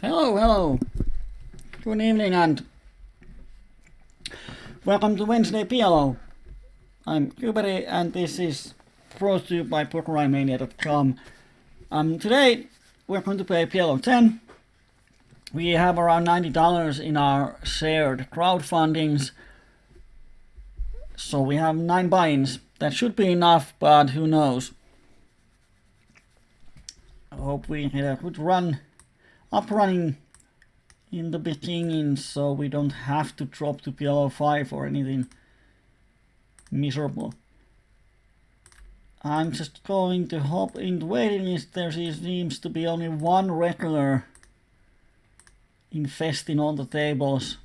Hello. Good evening and welcome to Wednesday PLO. I'm Kyyberi and this is brought to you by PokerRiMania.com. Today we're going to play PLO 10. We have around $90 in our shared crowdfundings. So we have 9 buy-ins. That should be enough, but who knows. I hope we get a good run up running in the beginning so we don't have to drop to PLO 5 or anything miserable. I'm just going to hop in the waiting list. There seems to be only one regular infesting all the tables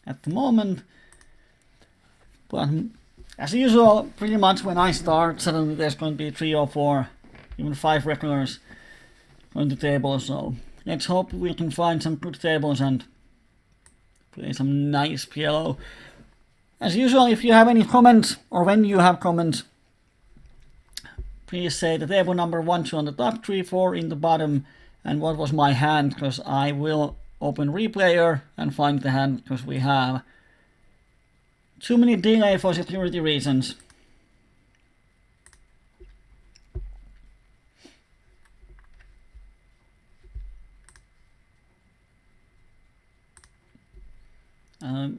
at the moment. But as usual, pretty much when I start, suddenly there's going to be 3 or 4, even 5 regulars on the table. So let's hope we can find some good tables and play some nice PLO. As usual, if you have any comments or when you have comments, please say the table number 1, 2 on the top, 3, 4 in the bottom, and what was my hand, because I will open replayer and find the hand because we have too many delay for security reasons.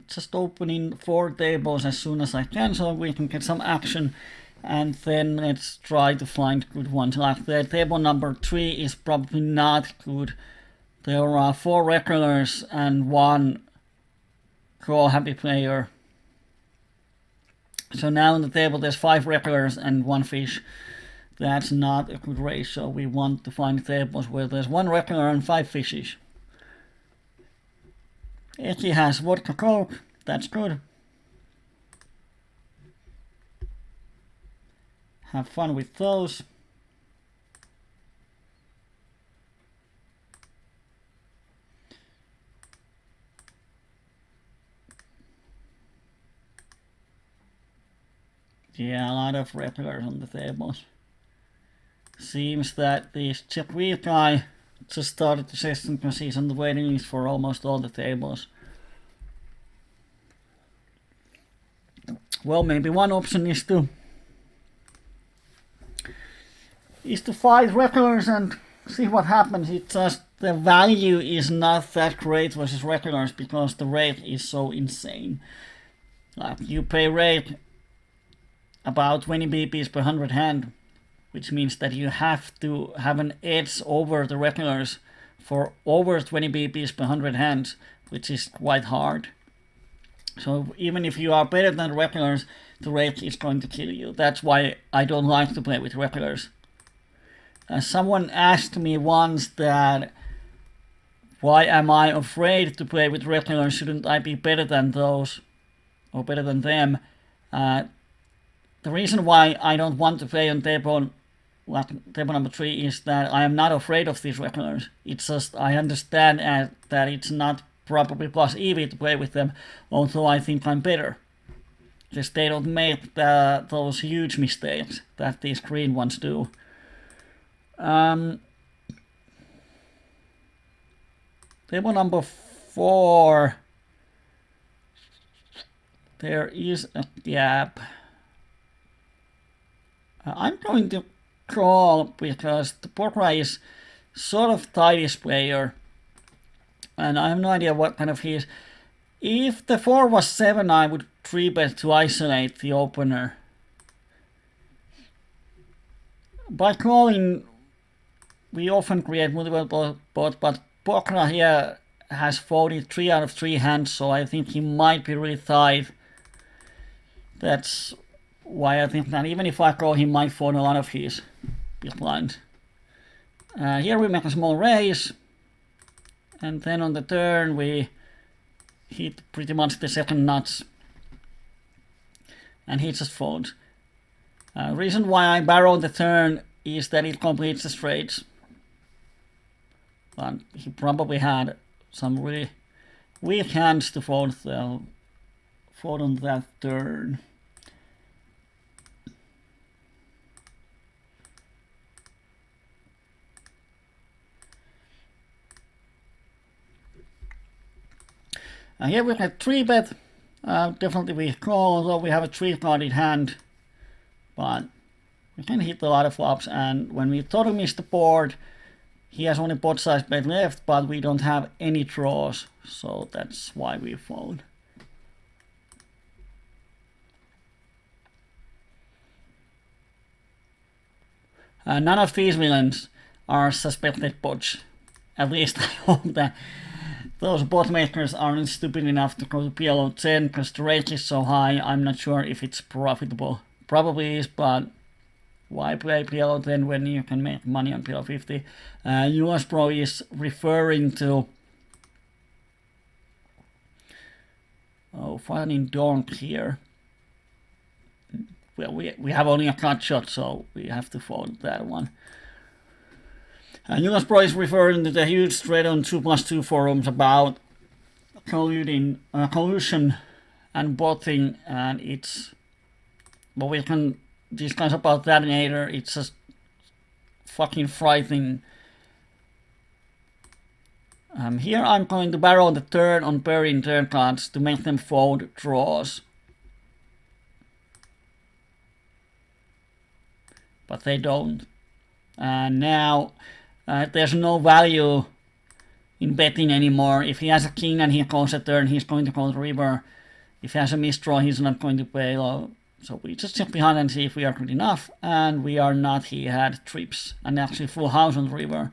Just opening 4 tables as soon as I can so we can get some action, and then let's try to find good ones. Like the table number 3 is probably not good. There are 4 regulars and 1 call happy player. So now on the table there's 5 regulars and 1 fish. That's not a good ratio. We want to find tables where there's 1 regular and 5 fishes. Eki has vodka coke, that's good. Have fun with those. Yeah, a lot of regulars on the tables. Seems that this Czech wheel guy just started the session because he's on the waiting list for almost all the tables. Well, maybe one option is to fight regulars and see what happens. It's just the value is not that great versus regulars because the rate is so insane. Like you pay rate about 20 BPs per 100 hand, which means that you have to have an edge over the regulars for over 20 BPs per 100 hands, which is quite hard. So even if you are better than regulars, the rate is going to kill you. That's why I don't like to play with regulars. Someone asked me once that why am I afraid to play with regulars? Shouldn't I be better than those or better than them? The reason why I don't want to play on table number 3 is that I am not afraid of these regulars. It's just I understand that it's not probably plus EV to play with them, although I think I'm better. Because they don't make those huge mistakes that these green ones do. Table number 4. There is a gap. I'm going to call because the Pokra is sort of tightest player. And I have no idea what kind of he is. If the 4 was 7, I would 3-bet to isolate the opener. By calling, we often create multiple bots, but Pokra here has folded 3 out of 3 hands, so I think he might be really tight. That's why I think that even if I call, he might fold a lot of his big blinds. Here we make a small raise, and then on the turn we hit pretty much the second nuts, and he just folds. Reason why I barrel the turn is that it completes the straights. But he probably had some really weak hands to fold on that turn. Here we have 3-bet. Definitely we call, although we have a 3-carded hand. But we can hit a lot of flops, and when we totally miss the board, he has only pot size bet left, but we don't have any draws, so that's why we fold. None of these villains are suspected bots. At least I hope that those bot makers aren't stupid enough to go to PLO 10, because the rate is so high. I'm not sure if it's profitable. Probably is, but why play PLO 10 when you can make money on PLO 50? US Pro is referring to finding donk here. Well, we have only a cut shot, so we have to fold that one. US Pro is referring to the huge thread on 2+2 forums about collusion and botting, and it's, but we can discuss about that later. It's just fucking frightening. Here I'm going to barrel the turn on burying turn cards to make them fold draws. But they don't. And now there's no value in betting anymore. If he has a king and he calls a turn, he's going to call the river. If he has a misdraw, he's not going to play low. So we just check behind and see if we are good enough. And we are not. He had trips and actually full house on the river.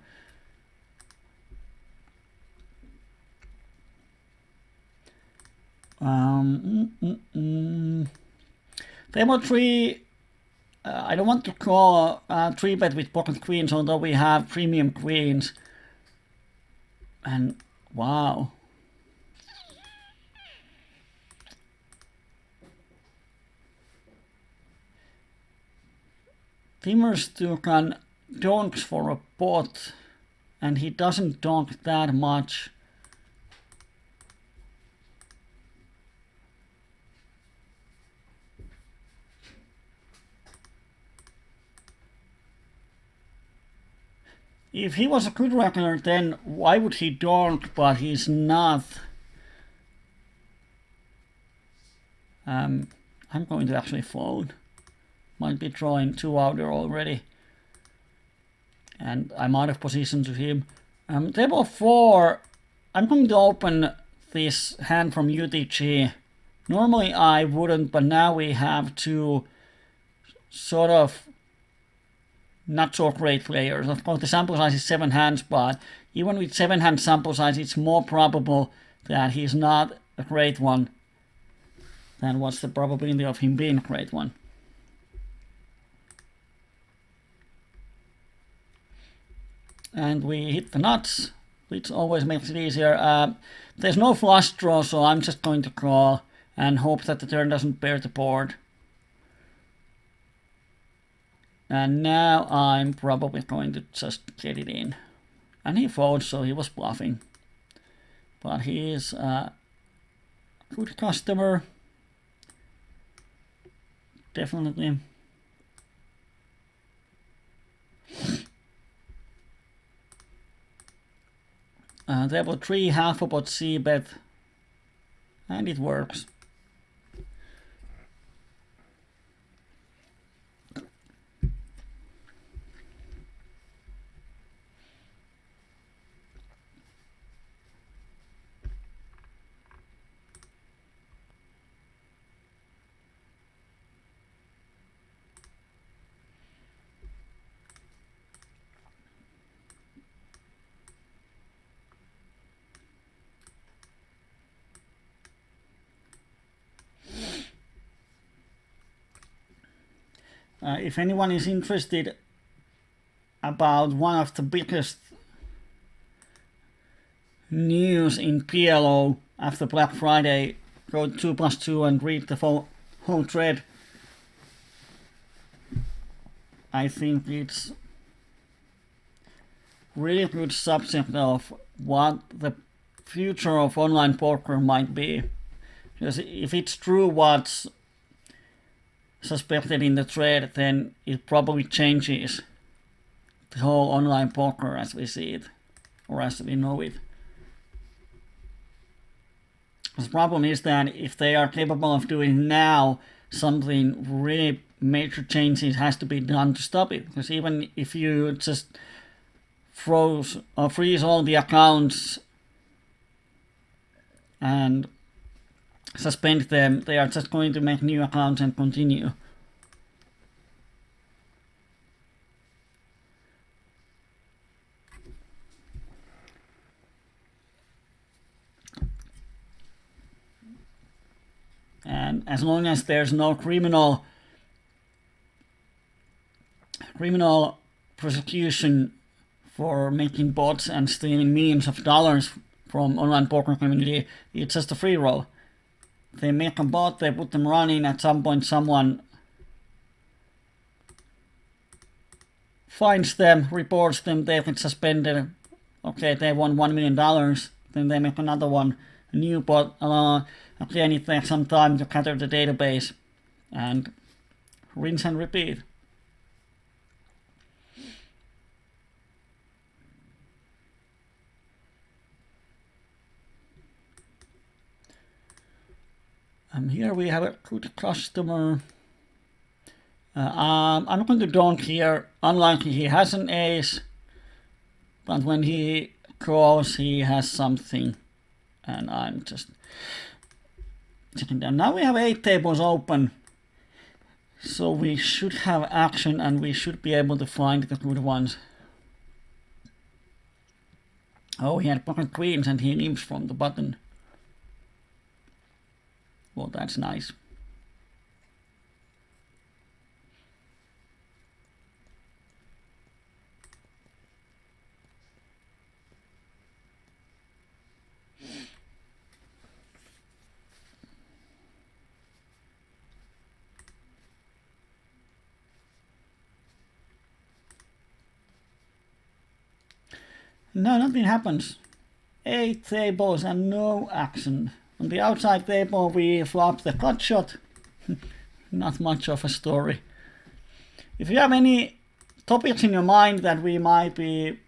Table 3. I don't want to call 3-bet with pocket queens, although we have premium queens. And wow. Timmers took on donks for a pot, and he doesn't donk that much. If he was a good reckoner, then why would he donk, but he's not. I'm going to actually fold. Might be drawing 2 outer already. And I'm out of position to him. Table 4, I'm going to open this hand from UTG. Normally I wouldn't, but now we have 2 sort of not so great players. Of course the sample size is 7 hands, but even with 7 hand sample size, it's more probable that he's not a great one than what's the probability of him being a great one. And we hit the nuts, which always makes it easier. There's no flush draw, so I'm just going to call and hope that the turn doesn't bear the board. And now I'm probably going to just get it in. And he folds, so he was bluffing. But he is a good customer. Definitely. Table 3, half a pot c-bet. And it works. If anyone is interested about one of the biggest news in PLO after Black Friday, go to 2+2 and read the whole thread. I think it's really good subject of what the future of online poker might be. Because if it's true what's suspected in the thread, then it probably changes the whole online poker as we see it, or as we know it. The problem is that if they are capable of doing now, something really major changes has to be done to stop it. Because even if you just freeze all the accounts and suspend them, they are just going to make new accounts and continue. And as long as there's no criminal prosecution for making bots and stealing millions of dollars from online poker community, it's just a free roll. They make a bot, they put them running, at some point someone finds them, reports them, they get suspended. Okay, they won $1 million, then they make another one, a new bot. Again, it takes some time to gather the database and rinse and repeat. Here we have a good customer. I'm going to don't here. Unlikely he has an ace, but when he calls, he has something, and I'm just checking down. Now we have 8 tables open, so we should have action, and we should be able to find the good ones. Oh, he had pocket queens, and he limps from the button. Well, that's nice. No, nothing happens. 8 tables and no action. On the outside table we flop the gut shot. Not much of a story. If you have any topics in your mind that we might be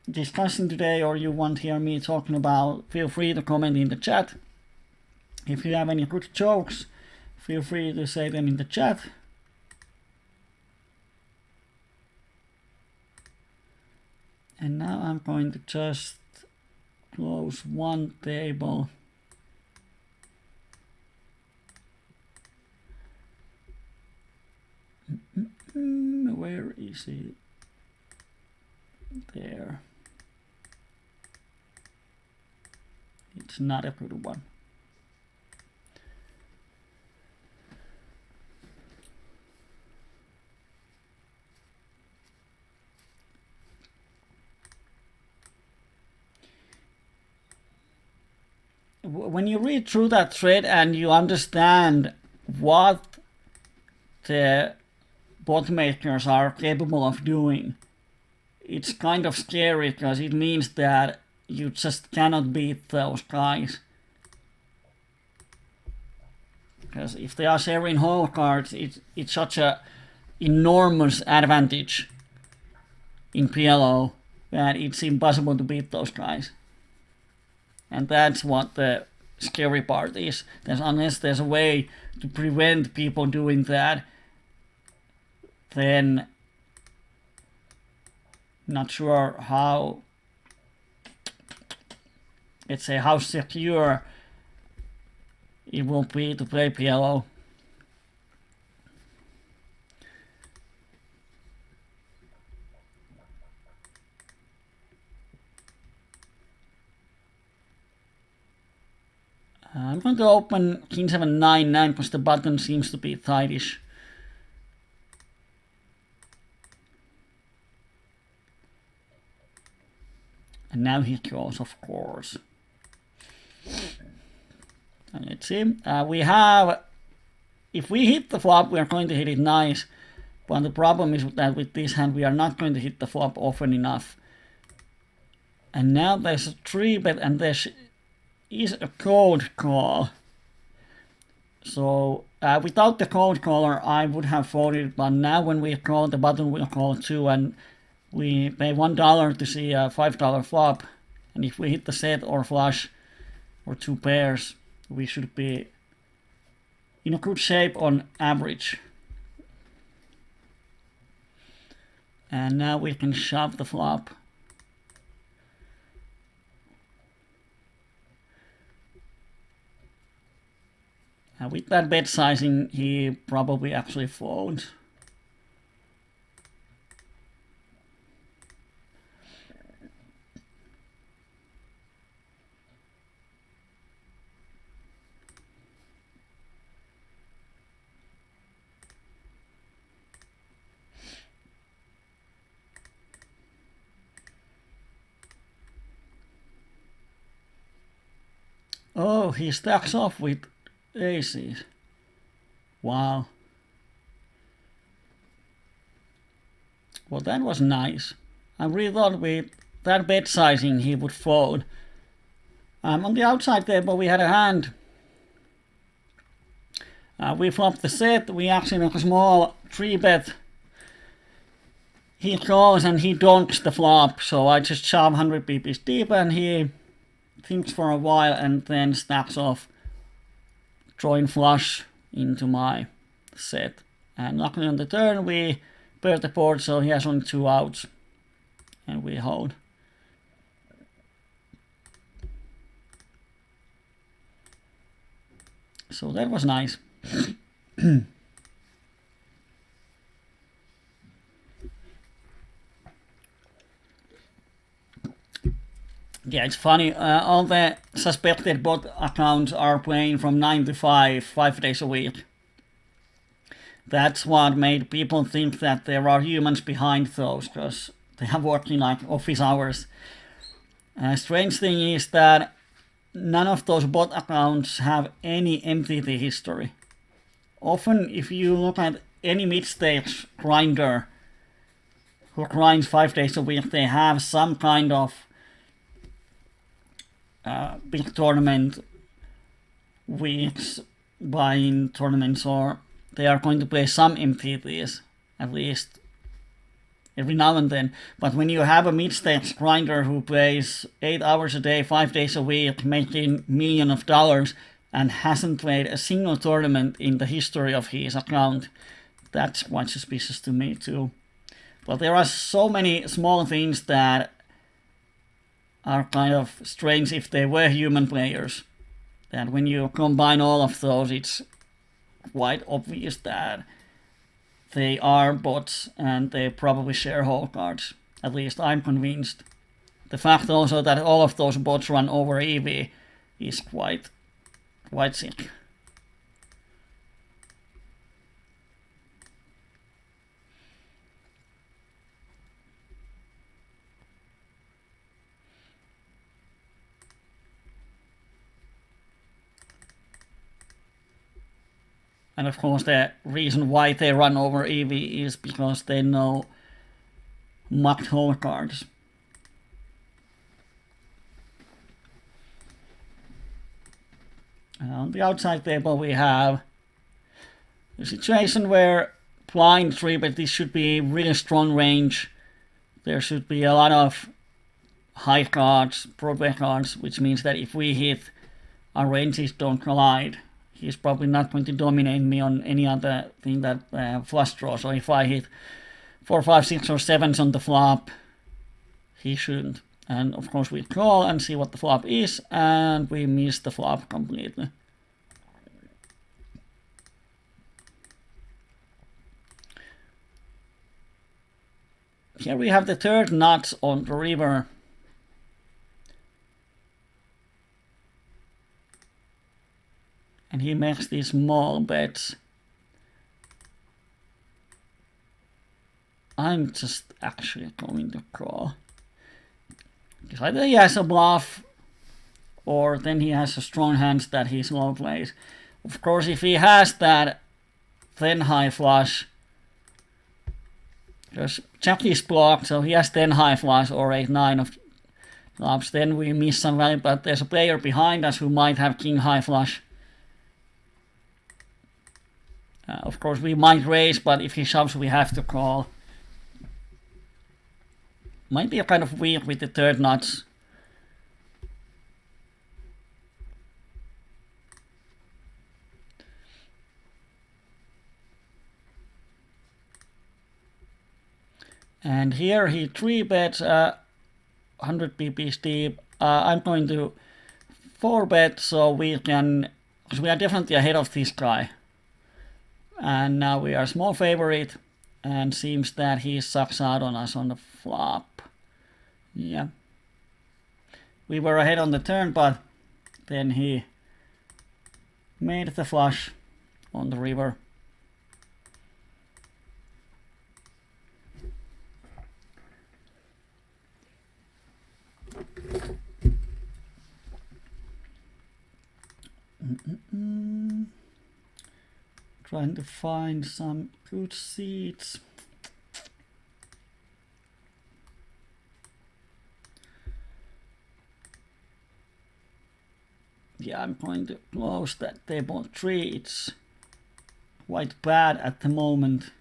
discussing today, or you want to hear me talking about, feel free to comment in the chat. If you have any good jokes, feel free to say them in the chat. And now I'm going to just close one table. Where is it? There. It's not a good one. When you read through that thread and you understand what the bot makers are capable of doing, it's kind of scary, because it means that you just cannot beat those guys. Because if they are sharing whole cards, it's such a enormous advantage in PLO that it's impossible to beat those guys. And that's what the scary part is. Unless there's a way to prevent people doing that, then not sure how, let's say, how secure it will be to play PLO. I'm going to open King 7 9 9 because the button seems to be tightish. And now he calls, of course. And let's see. We have, if we hit the flop, we are going to hit it nice. But the problem is that with this hand, we are not going to hit the flop often enough. And now there's a 3-bet, and there is a cold call. So without the cold caller, I would have folded. But now when we call, the button will call too, and we pay $1 to see a $5 flop. And if we hit the set or flush or 2 pairs, we should be in a good shape on average. And now we can shove the flop. And with that bet sizing, he probably actually folds. Oh, he stacks off with aces. Wow. Well, that was nice. I really thought with that bet sizing he would fold. On the outside table we had a hand. We flopped the set. We actually make a small 3-bet. He calls and he donks the flop. So I just shove 100 pp's deep and he thinks for a while and then stacks off drawing flush into my set. And luckily on the turn we pair the board, so he has only 2 outs and we hold. So that was nice. Yeah, it's funny. All the suspected bot accounts are playing from 9 to 5 days a week. That's what made people think that there are humans behind those, because they are working like office hours. Strange thing is that none of those bot accounts have any MTT history. Often, if you look at any mid-stage grinder who grinds 5 days a week, they have some kind of big tournament weeks, buying tournaments, or they are going to play some MTTs at least every now and then. But when you have a mid-stage grinder who plays 8 hours a day, 5 days a week, making millions of dollars and hasn't played a single tournament in the history of his account, that's quite suspicious to me too. But there are so many small things that are kind of strange if they were human players. And when you combine all of those, it's quite obvious that they are bots and they probably share whole cards. At least I'm convinced. The fact also that all of those bots run over EV is quite sick. And of course the reason why they run over EV is because they know mucked whole cards. On the outside table we have a situation where blind 3-bet, this should be really strong range. There should be a lot of high cards, Broadway cards, which means that if we hit, our ranges don't collide. He's probably not going to dominate me on any other thing that flush draw. So if I hit 4, 5, 6 or 7s on the flop, he shouldn't. And of course we call and see what the flop is, and we miss the flop completely. Here we have the third nuts on the river. And he makes these small bets. I'm just actually going to call. Because either he has a bluff, or then he has a strong hand that he slow plays. Of course, if he has that, then high flush. Because Jack is blocked, so he has 10 high flush or 8, 9 of clubs. Then we miss some value, but there's a player behind us who might have king high flush. Of course, we might raise, but if he shoves, we have to call. Might be a kind of weird with the third nuts. And here he 3-bets 100 pp's deep. I'm going to 4-bet so we can, because we are definitely ahead of this guy. And now we are small favorite, and seems that he sucks out on us on the flop. Yeah. We were ahead on the turn, but then he made the flush on the river. Trying to find some good seats. Yeah, I'm going to close that table 3. It's quite bad at the moment.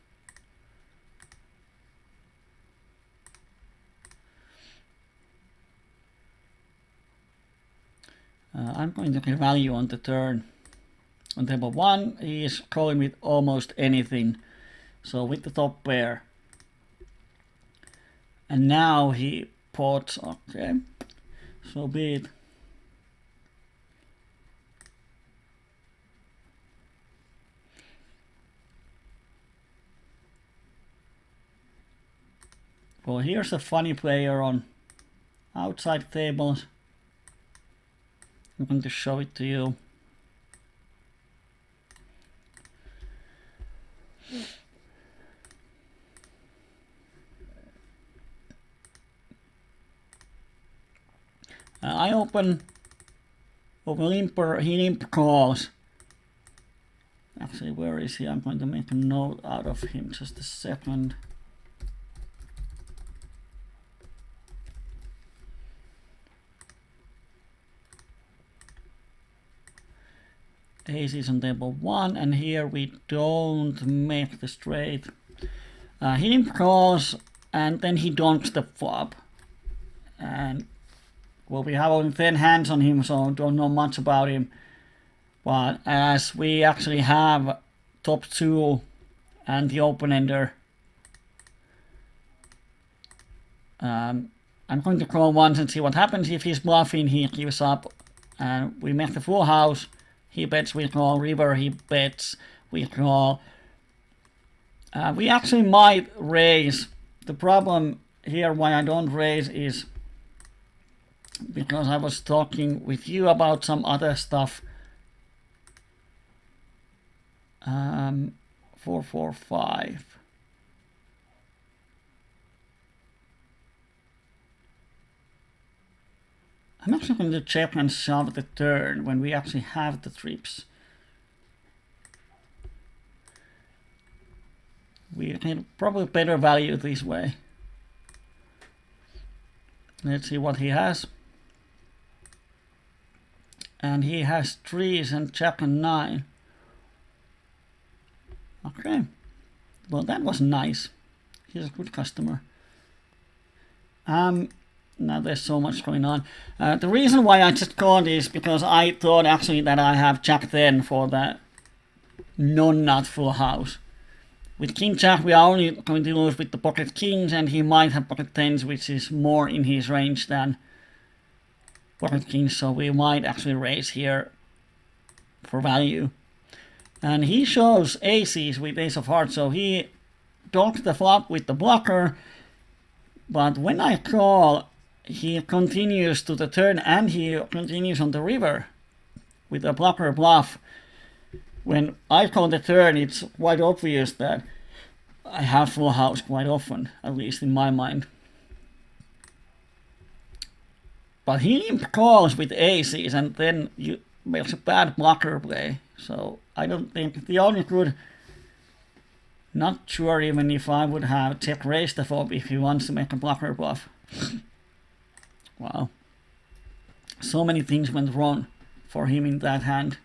I'm going to get value on the turn. On table 1, he is calling with almost anything. So with the top pair. And now he pots, okay. So be it. Well, here's a funny player on outside tables. I'm going to show it to you. I open limper, he limp calls. Actually, where is he? I'm going to make a note out of him, just a second. Ace is on table 1, and here we don't make the straight. He limp calls, and then he donks the flop. And well, we have only 10 hands on him, so don't know much about him. But as we actually have top 2 and the open-ender, I'm going to call once and see what happens. If he's bluffing, he gives up. And we make the full house. He bets, we call. River, he bets, we call. We actually might raise. The problem here why I don't raise is because I was talking with you about some other stuff. 4, 4, 5. I'm actually going to check and shove the turn when we actually have the trips. We can probably better value this way. Let's see what he has. And he has 3s and jack and 9. Okay. Well, that was nice. He's a good customer. Now there's so much going on. The reason why I just called is because I thought actually that I have jack 10 for that non-nut full house. With king jack we are only going to lose with the pocket kings, and he might have pocket 10s, which is more in his range than pocket kings, so we might actually raise here for value. And he shows aces with ace of hearts, so he donks the flop with the blocker, but when I call, he continues to the turn and he continues on the river with a blocker bluff. When I call the turn, it's quite obvious that I have full house quite often, at least in my mind. But he calls with aces, and then makes a bad blocker play. So I don't think the only good. Not sure even if I would have check raise the flop if he wants to make a blocker bluff. Wow. So many things went wrong for him in that hand.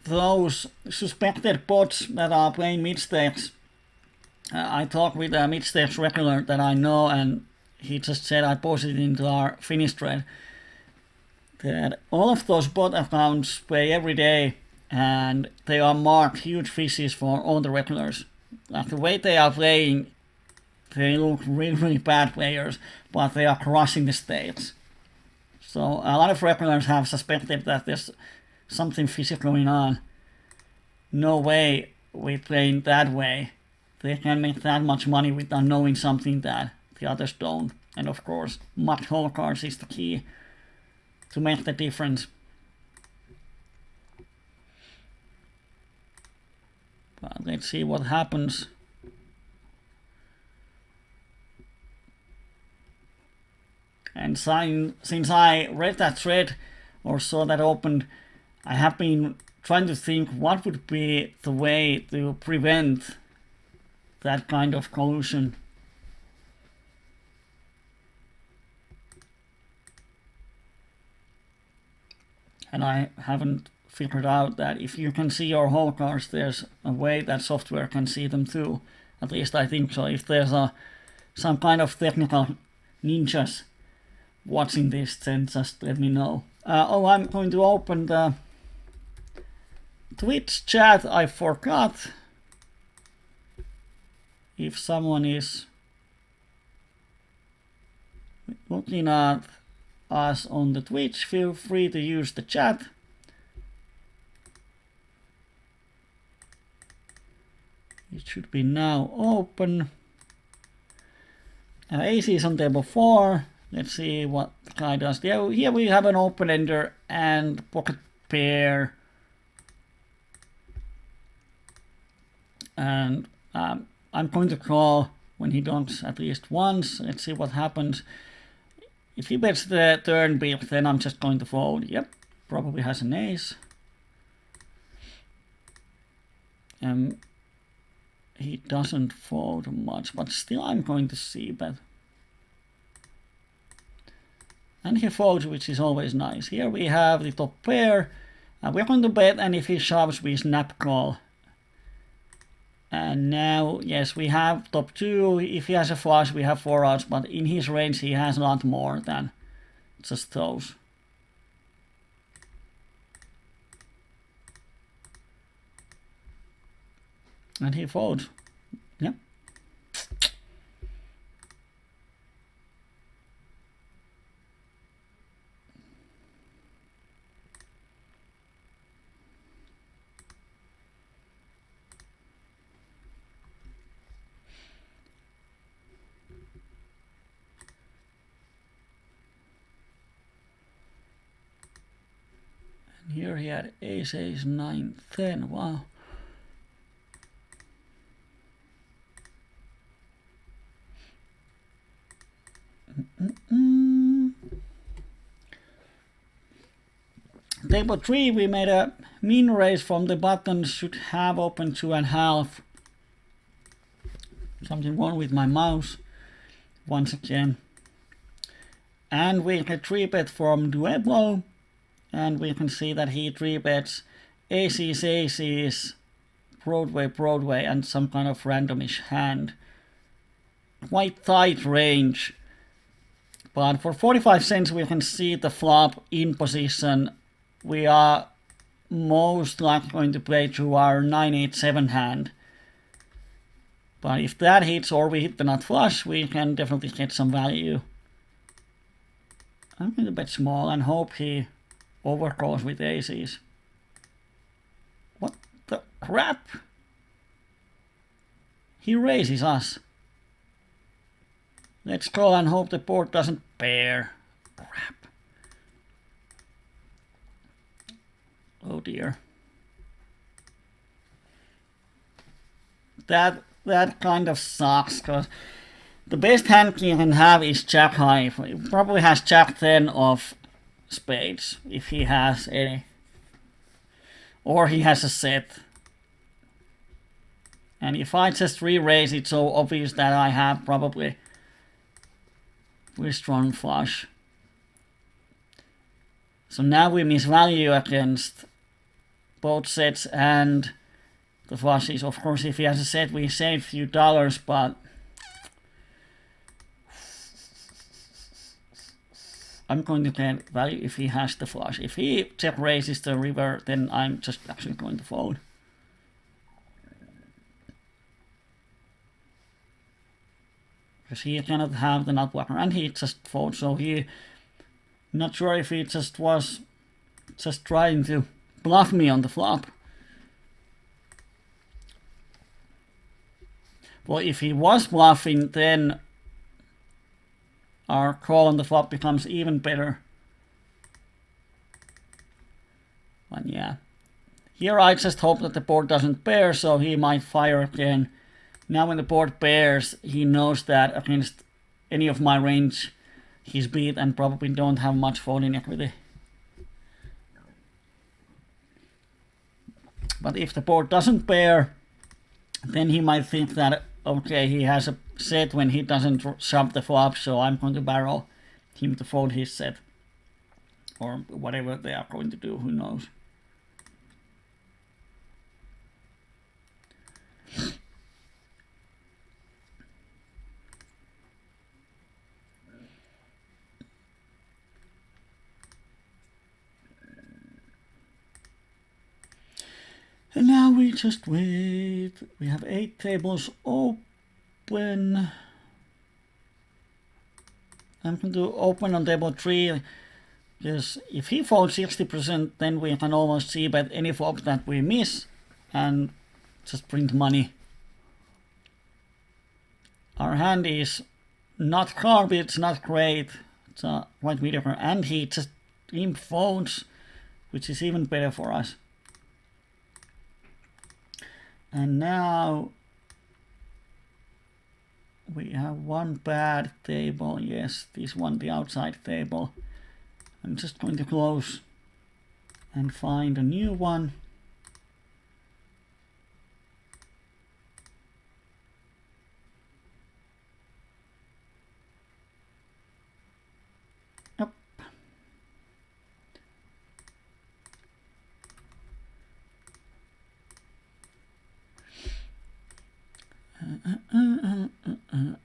Those suspected bots that are playing mid-stakes I talked with a mid-stakes regular that I know, and he just said, I posted it into our Finnish thread, that all of those bot accounts play every day, and they are marked huge fishes for all the regulars. Like the way they are playing, they look really, really bad players, but they are crushing the states. So a lot of regulars have suspected that there's something fishy going on. No way we playing that way. They can make that much money without knowing something that the others don't. And of course, much whole cards is the key to make the difference. But let's see what happens. And since I read that thread or saw that opened, I have been trying to think what would be the way to prevent that kind of collusion. And I haven't figured out that if you can see your whole cards, there's a way that software can see them too. At least I think so. If there's some kind of technical ninjas watching this, then just let me know. I'm going to open the Twitch chat. I forgot. If someone is looking at us on the Twitch, feel free to use the chat. It should be now open. AC is on table 4. Let's see what the guy does. Here we have an open ender and pocket pair. And I'm going to call when he donks at least once. Let's see what happens. If he bets the turn big, then I'm just going to fold. Yep, probably has an ace. He doesn't fold much, but still I'm going to see bet. And he folds, which is always nice. Here we have the top pair. We're going to bet, and if he shoves, we snap call. And now, yes, we have top 2. If he has a flush, we have 4 outs, but in his range, he has a lot more than just those. And he folds. Yep. Here he had ace, 9, 10. Wow. Table 3, we made a min raise from the button. Should have open 2.5. Something wrong with my mouse once again. And we get 3-bet from Dueblo. And we can see that he 3-bets aces, Broadway, and some kind of randomish hand. Quite tight range. But for 45 cents we can see the flop in position. We are most likely going to play through our 9-8-7 hand. But if that hits or we hit the nut flush, we can definitely get some value. I'm going to bet small and hope he overcalls with aces. What the crap? He raises us. Let's call and hope the board doesn't pair. Crap. Oh dear. That kind of sucks, because the best hand you can have is jack high. He probably has jack 10 of spades, if he has any. Or he has a set. And if I just re-raise, it's so obvious that I have probably very strong flush. So now we miss value against both sets and the flushes. Of course, if he has a set, we save a few dollars, but I'm going to get value if he has the flush. If he check raises the river, then I'm just actually going to fold. Because he cannot have the nut blocker, and he just folds, so he, not sure if he just was just trying to bluff me on the flop. Well, if he was bluffing, then our call on the flop becomes even better. But yeah, here I just hope that the board doesn't pair, so he might fire again. Now when the board pairs, he knows that against any of my range he's beat and probably don't have much folding equity. But if the board doesn't pair, then he might think that, okay, he has a set when he doesn't shove the flop, so I'm going to barrel him to fold his set. Or whatever they are going to do, who knows. And now we just wait. We have 8 tables open. I'm going to open on table 3, because if he folds 60%, then we can almost see bet any flop that we miss and just print money. Our hand is not garbage, not great. It's quite mediocre, and he just imp folds, which is even better for us. And now we have one bad table. Yes, this one, the outside table. I'm just going to close and find a new one. Yep.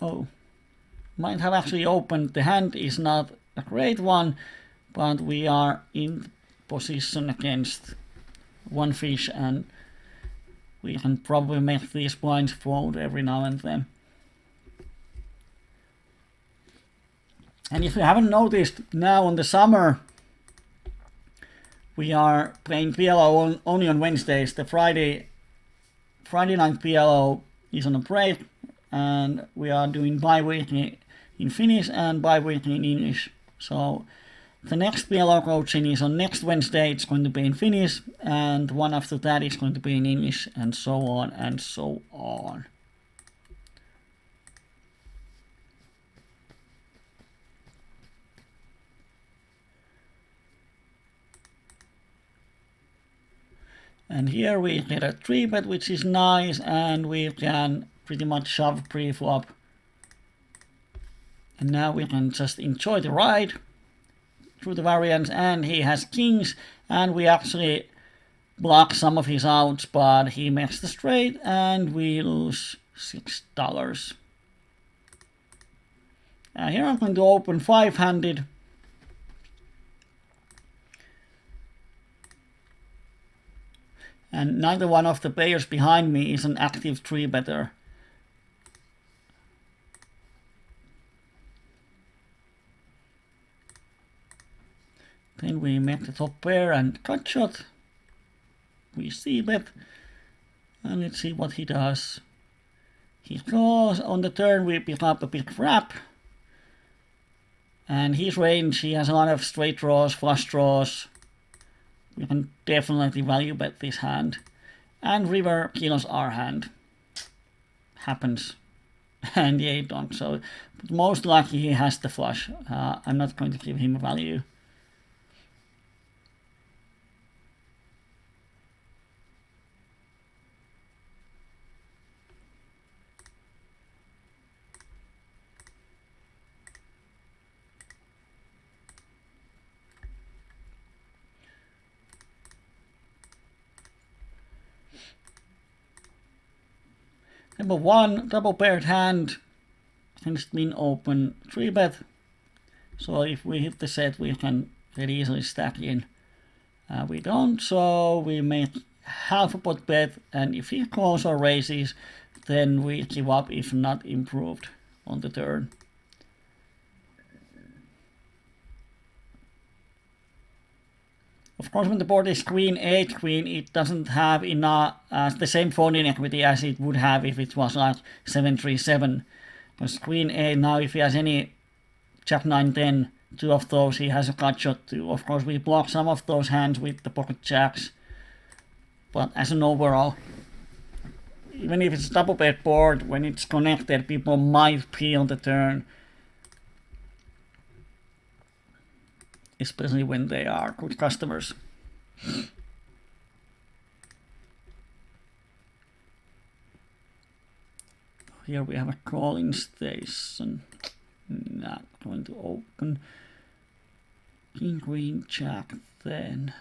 Oh, might have actually opened. The hand is not a great one, but we are in position against one fish, and we can probably make these blinds fold every now and then. And if you haven't noticed, now in the summer we are playing PLO only on Wednesdays. The Friday night PLO is on a break, and we are doing bi-weekly in Finnish and bi-weekly in English. So the next PLO coaching is on next Wednesday. It's going to be in Finnish, and one after that is going to be in English, and so on and so on. And here we get a 3-bet, which is nice, and we can pretty much shove pre-flop. And now we can just enjoy the ride through the variance, and he has kings, and we actually block some of his outs, but he makes the straight, and we lose $6. Here I'm going to open 5-handed. And neither one of the players behind me is an active 3-better. Then we make the top pair and cut shot. We see bet. And let's see what he does. He draws. On the turn we pick up a big wrap. And his range, he has a lot of straight draws, flush draws. We can definitely value bet this hand. And river kills our hand. Happens. And yeah, donk. So most likely he has the flush. I'm not going to give him a value. Number 1, double paired hand, against min open 3-bet. So if we hit the set, we can very easily stack in. We don't, so we make half a pot bet, and if he calls or raises, then we give up if not improved on the turn. Of course, when the board is queen 8 queen, it doesn't have enough the same folding equity as it would have if it was like 7-3-7. Because queen 8 now, if he has any jack 9 10, 2 of those, he has a cut shot too. Of course, we block some of those hands with the pocket jacks, but as an overall, even if it's a double paired board, when it's connected, people might peel the turn. Especially when they are good customers. Here we have a calling station. Not going to open. King, queen, jack, then.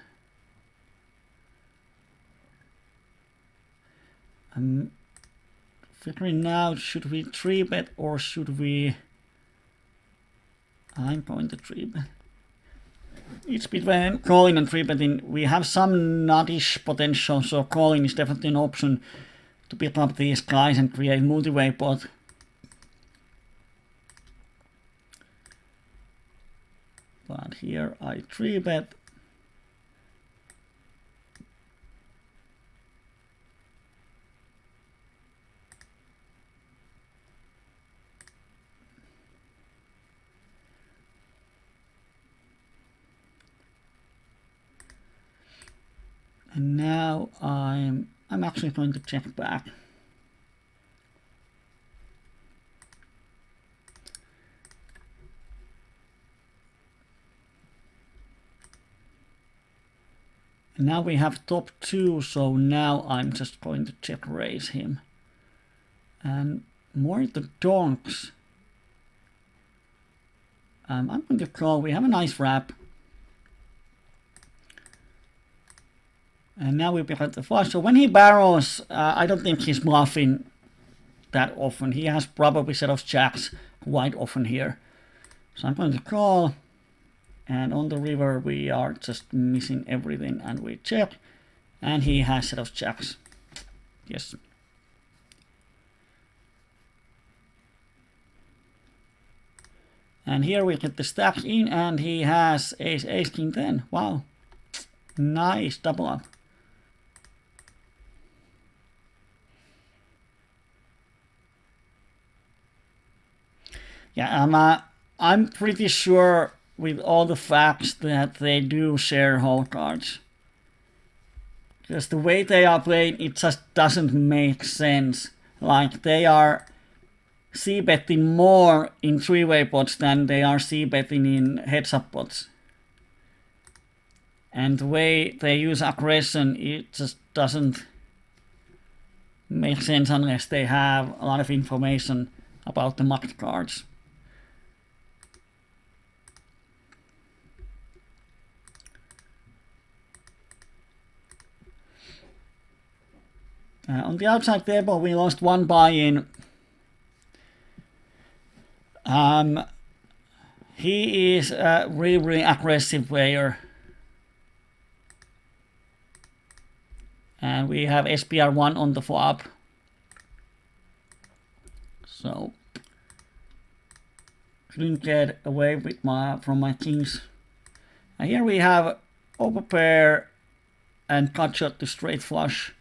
I'm figuring out, should we 3-bet or should we... I'm going to 3-bet. It's between calling and 3-betting. We have some nuttish potential, so calling is definitely an option to pick up these guys and create multi-way pot. But here I 3-bet. And now I'm actually going to check back. And now we have top 2, so now I'm just going to check raise him. And more the donks. I'm going to call. We have a nice wrap. And now we pick up the flush. So when he barrels, I don't think he's bluffing that often. He has probably set of jacks quite often here. So I'm going to call. And on the river we are just missing everything and we check. And he has set of jacks. Yes. And here we get the stack in and he has ace, ace, king 10. Wow. Nice double up. Yeah, I'm pretty sure with all the facts that they do share whole cards. Because the way they are playing, it just doesn't make sense. Like, they are c-betting more in 3-way pots than they are c-betting in heads-up pots. And the way they use aggression, it just doesn't make sense unless they have a lot of information about the market cards. On the outside table, we lost one buy-in. He is a really aggressive player. And we have SPR1 on the flop. So couldn't get away with from my kings. And here we have overpair and cut shot to straight flush.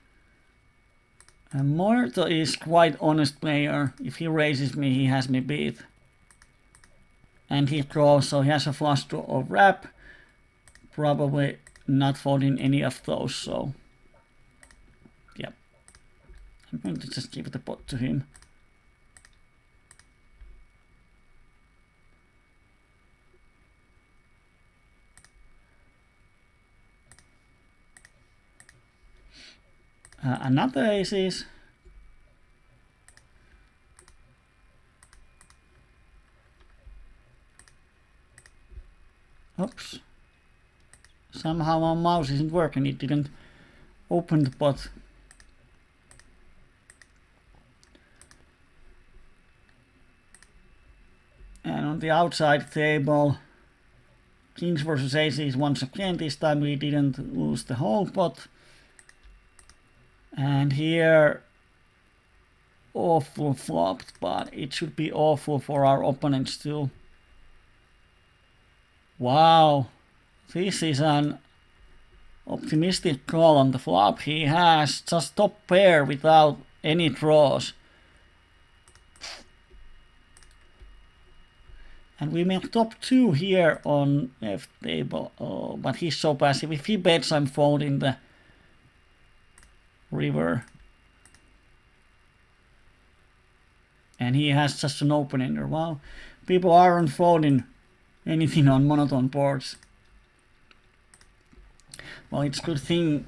And Morto is quite honest player. If he raises me, he has me beat. And he draws, so he has a flush draw or wrap. Probably not folding any of those, so yeah. I'm going to just give the pot to him. Another aces. Oops. Somehow my mouse isn't working. It didn't open the pot. the outside table. Kings versus aces once again. This time we didn't lose the whole pot. And here, awful flopped, but it should be awful for our opponents too. Wow, this is an optimistic call on the flop. He has just top pair without any draws. And we make top 2 here on F table. Oh, but he's so passive. If he bets, I'm folding the river. And he has just an open ender. Wow, people aren't folding anything on monotone boards. Well, it's a good thing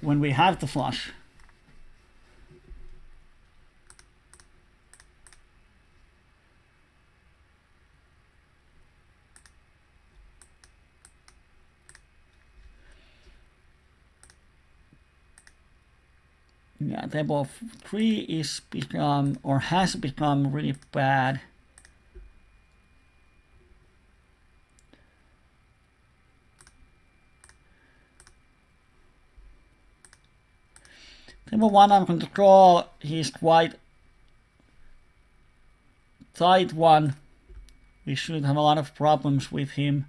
when we have the flush. Yeah, table of 3 is become or has become really bad. Table 1 I'm going to call. He's quite tight one. We shouldn't have a lot of problems with him.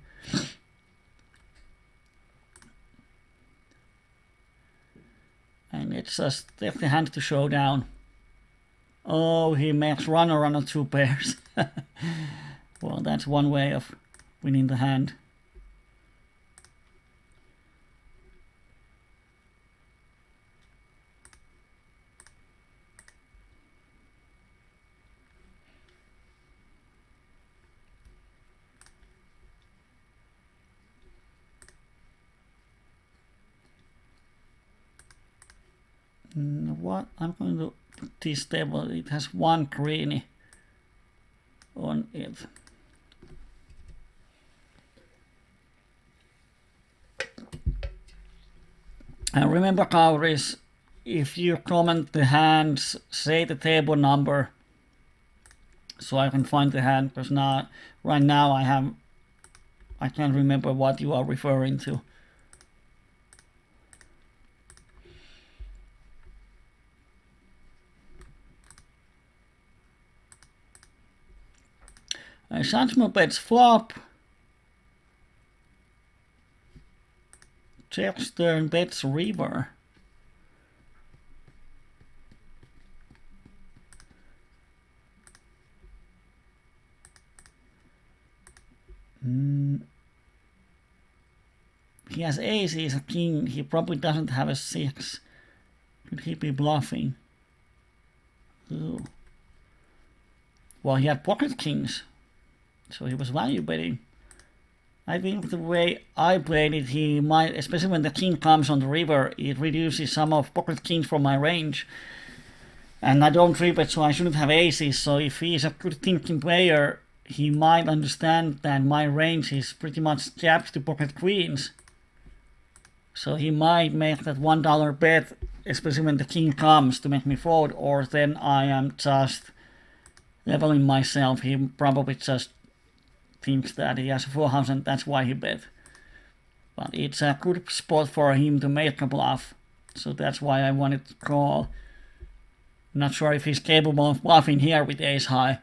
And it's just take the hand to showdown. Oh, he makes runner on 2 pairs. Well, that's one way of winning the hand. What I'm going to put this table, it has 1 greenie on it. And remember, Kauris, if you comment the hands, say the table number so I can find the hand, because right now I can't remember what you are referring to. Sanchmo bets flop. Checks turn bets river. He has ace, he's a king. He probably doesn't have a 6. Could he be bluffing? Ooh. Well, he had pocket kings, so he was value betting. I think the way I played it, he might, especially when the king comes on the river, it reduces some of pocket kings from my range. And I don't 3-bet, so I shouldn't have aces. So if he's a good thinking player, he might understand that my range is pretty much capped to pocket queens. So he might make that $1 bet, especially when the king comes, to make me fold, or then I am just leveling myself. He probably just thinks that he has a full house and that's why he bet. But it's a good spot for him to make a bluff. So that's why I wanted to call. Not sure if he's capable of bluffing here with ace high.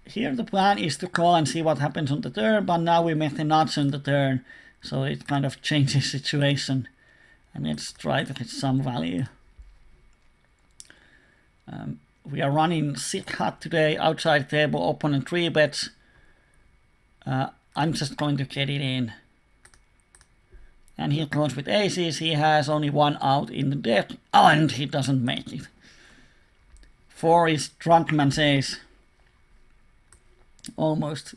Here the plan is to call and see what happens on the turn, but now we make the nuts on the turn, so it kind of changes the situation. And let's try to get some value. We are running sit hut today, outside table, opponent 3-bets. I'm just going to get it in. And he goes with aces, he has only 1 out in the deck, and he doesn't make it. 4 is drunk man's ace. Almost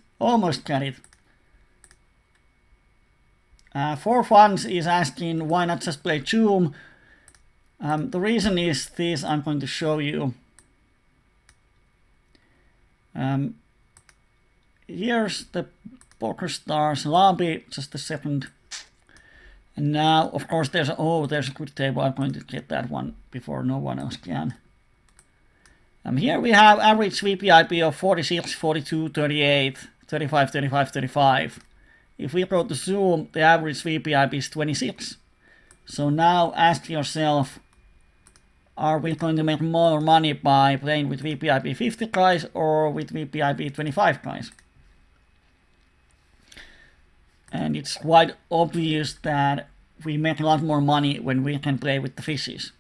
got it. 4 funds is asking why not just play Choom. The reason is this, I'm going to show you. Here's the Poker Stars lobby, just a second. And now, of course, there's a good table. I'm going to get that one before no one else can. Here we have average VPIP of 46, 42, 38, 35, 35, 35. If we go to Zoom, the average VPIP is 26. So now ask yourself, are we going to make more money by playing with VPIP 50 guys or with VPIP 25 guys? And it's quite obvious that we make a lot more money when we can play with the fishes.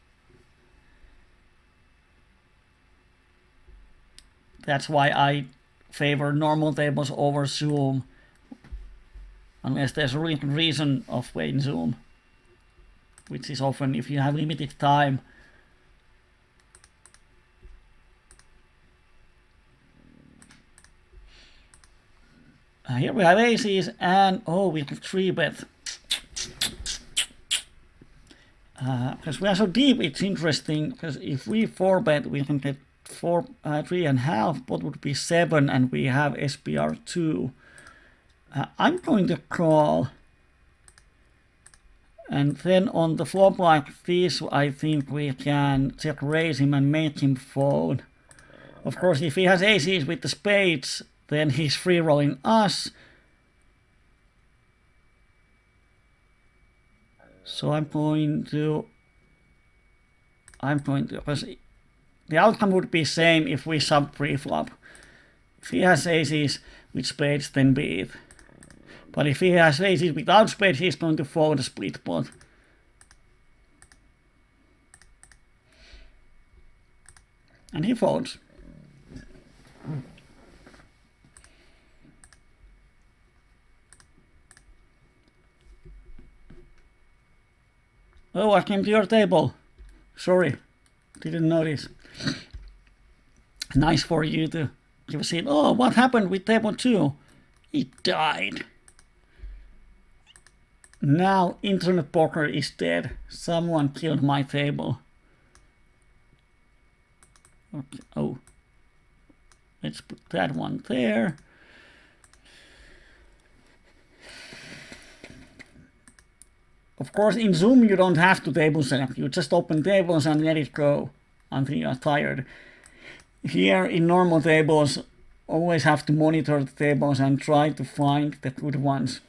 That's why I favor normal tables over Zoom, unless there's a real reason of playing Zoom, which is often if you have limited time. Here we have aces and we have 3-bet. Because we are so deep, it's interesting, because if we 4-bet, we can get 3.5, what would be 7, and we have SPR 2. I'm going to call, and then on the flop like this, I think we can check raise him and make him fold. Of course, if he has aces with the spades, then he's free rolling us. So I'm going to, because the outcome would be same if we sub pre-flop. If he has aces with spades, then beat. But if he has aces without spades, he's going to fold a split pot. And he folds. Oh, I came to your table. Sorry, didn't notice. Nice for you to give a seat. Oh, what happened with table 2? It died. Now internet poker is dead. Someone killed my table. Okay. Oh, let's put that one there. Of course, in Zoom you don't have to table select. You just open tables and let it go until you are tired. Here in normal tables, always have to monitor the tables and try to find the good ones.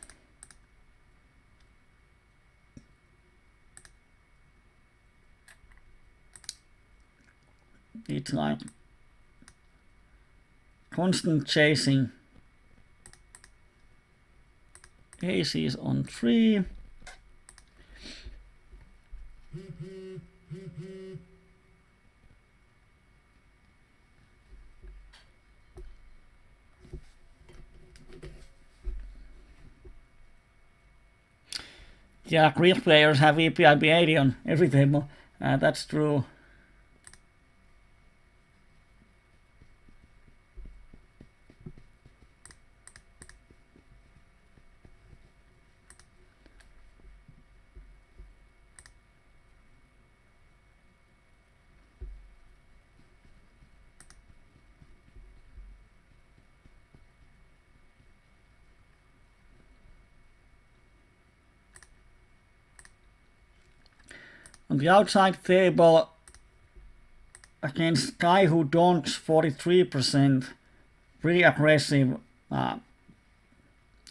It's like constant chasing. Aces on 3. Yeah, Greek players have EPIB 80 on every table. That's true. On the outside table, against guy who donks 43%, pretty aggressive. I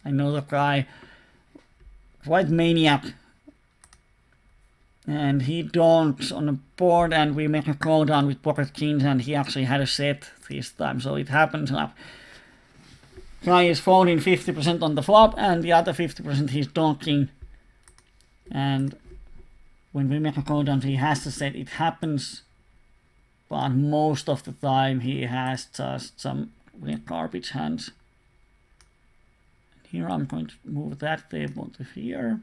know the guy, quite maniac, and he donks on the board, and we make a call down with pocket kings, and he actually had a set this time, so it happens like guy is folding 50% on the flop, and the other 50% he's donking, and when we make a call down, he has to set. It happens, but most of the time he has just some garbage hands. Here I'm going to move that table to here.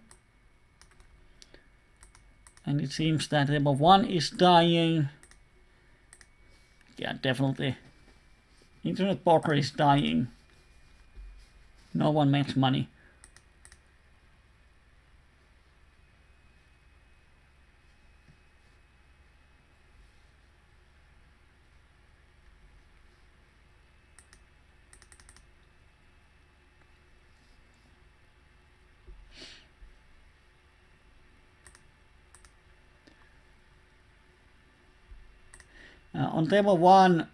And it seems that table 1 is dying. Yeah, definitely. Internet poker is dying. No one makes money. On table 1,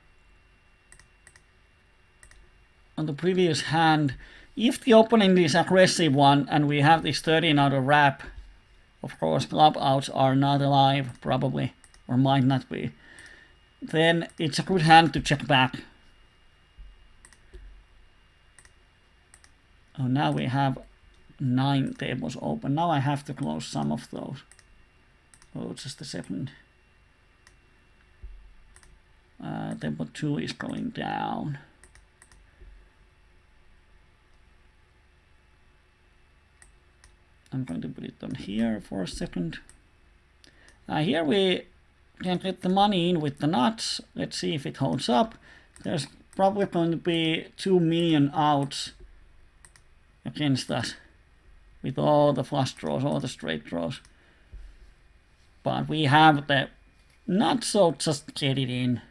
on the previous hand, if the opponent is aggressive one and we have this 13 out of wrap, of course club outs are not alive probably, or might not be, then it's a good hand to check back. Oh, now we have 9 tables open. Now I have to close some of those. Oh, just a second. Table 2 is going down. I'm going to put it on here for a second. Here we can get the money in with the nuts. Let's see if it holds up. There's probably going to be 2 million outs against us with all the flush draws, all the straight draws. But we have the nuts, so just get it in.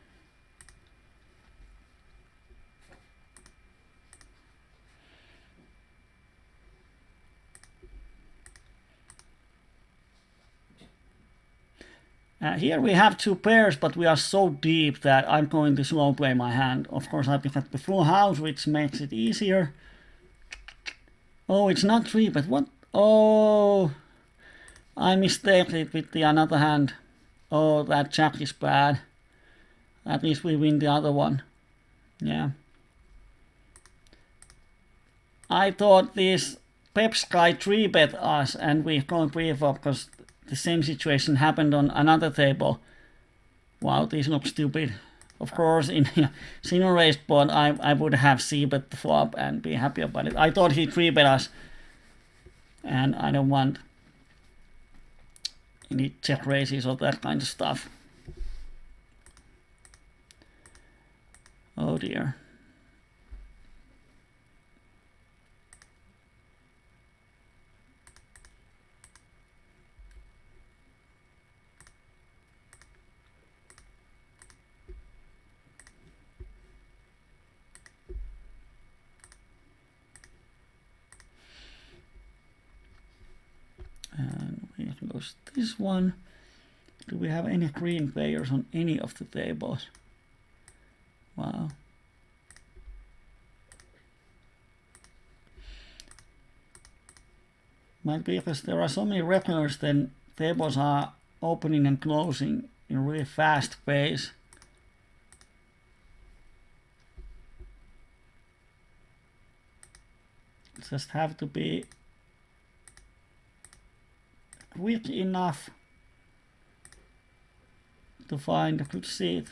Here we have 2 pairs, but we are so deep that I'm going to slow play my hand. Of course, I pick up the full house, which makes it easier. Oh, it's not 3, but what? Oh, I mistaked it with the another hand. Oh, that jack is bad. At least we win the other one. Yeah. I thought this Peps guy 3-bet us and we can't pre-flop because the same situation happened on another table. Wow, these look stupid. Of course, in a single race board, I would have c-bet the flop and be happy about it. I thought he 3-bet us. And I don't want any check raises or that kind of stuff. Oh dear. And we close this one. Do we have any green players on any of the tables? Wow. Might be because there are so many regulars, then tables are opening and closing in a really fast pace. Just have to be quick enough to find a good seat.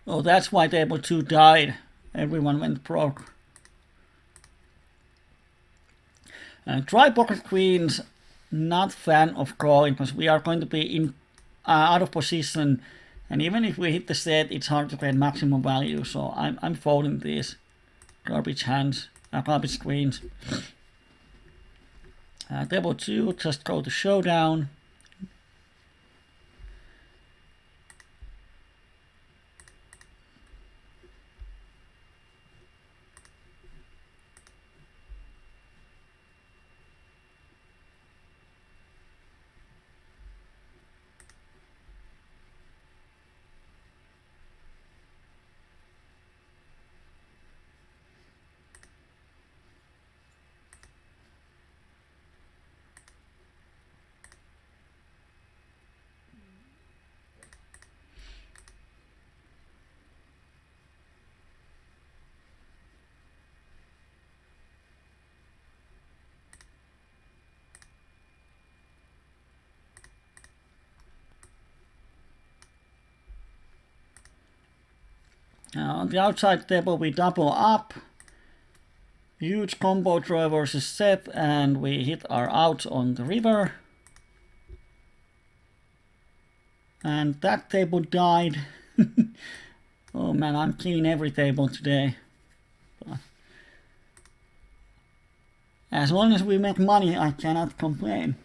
Oh, that's why table 2 died. Everyone went broke. Try pocket queens. Not fan of calling because we are going to be in out of position, and even if we hit the set, it's hard to get maximum value. So I'm folding these garbage hands, garbage queens. Table 2, just go to showdown. On the outside table we double up. Huge combo draw versus set, and we hit our outs on the river. And that table died. Oh man, I'm killing every table today. But as long as we make money, I cannot complain.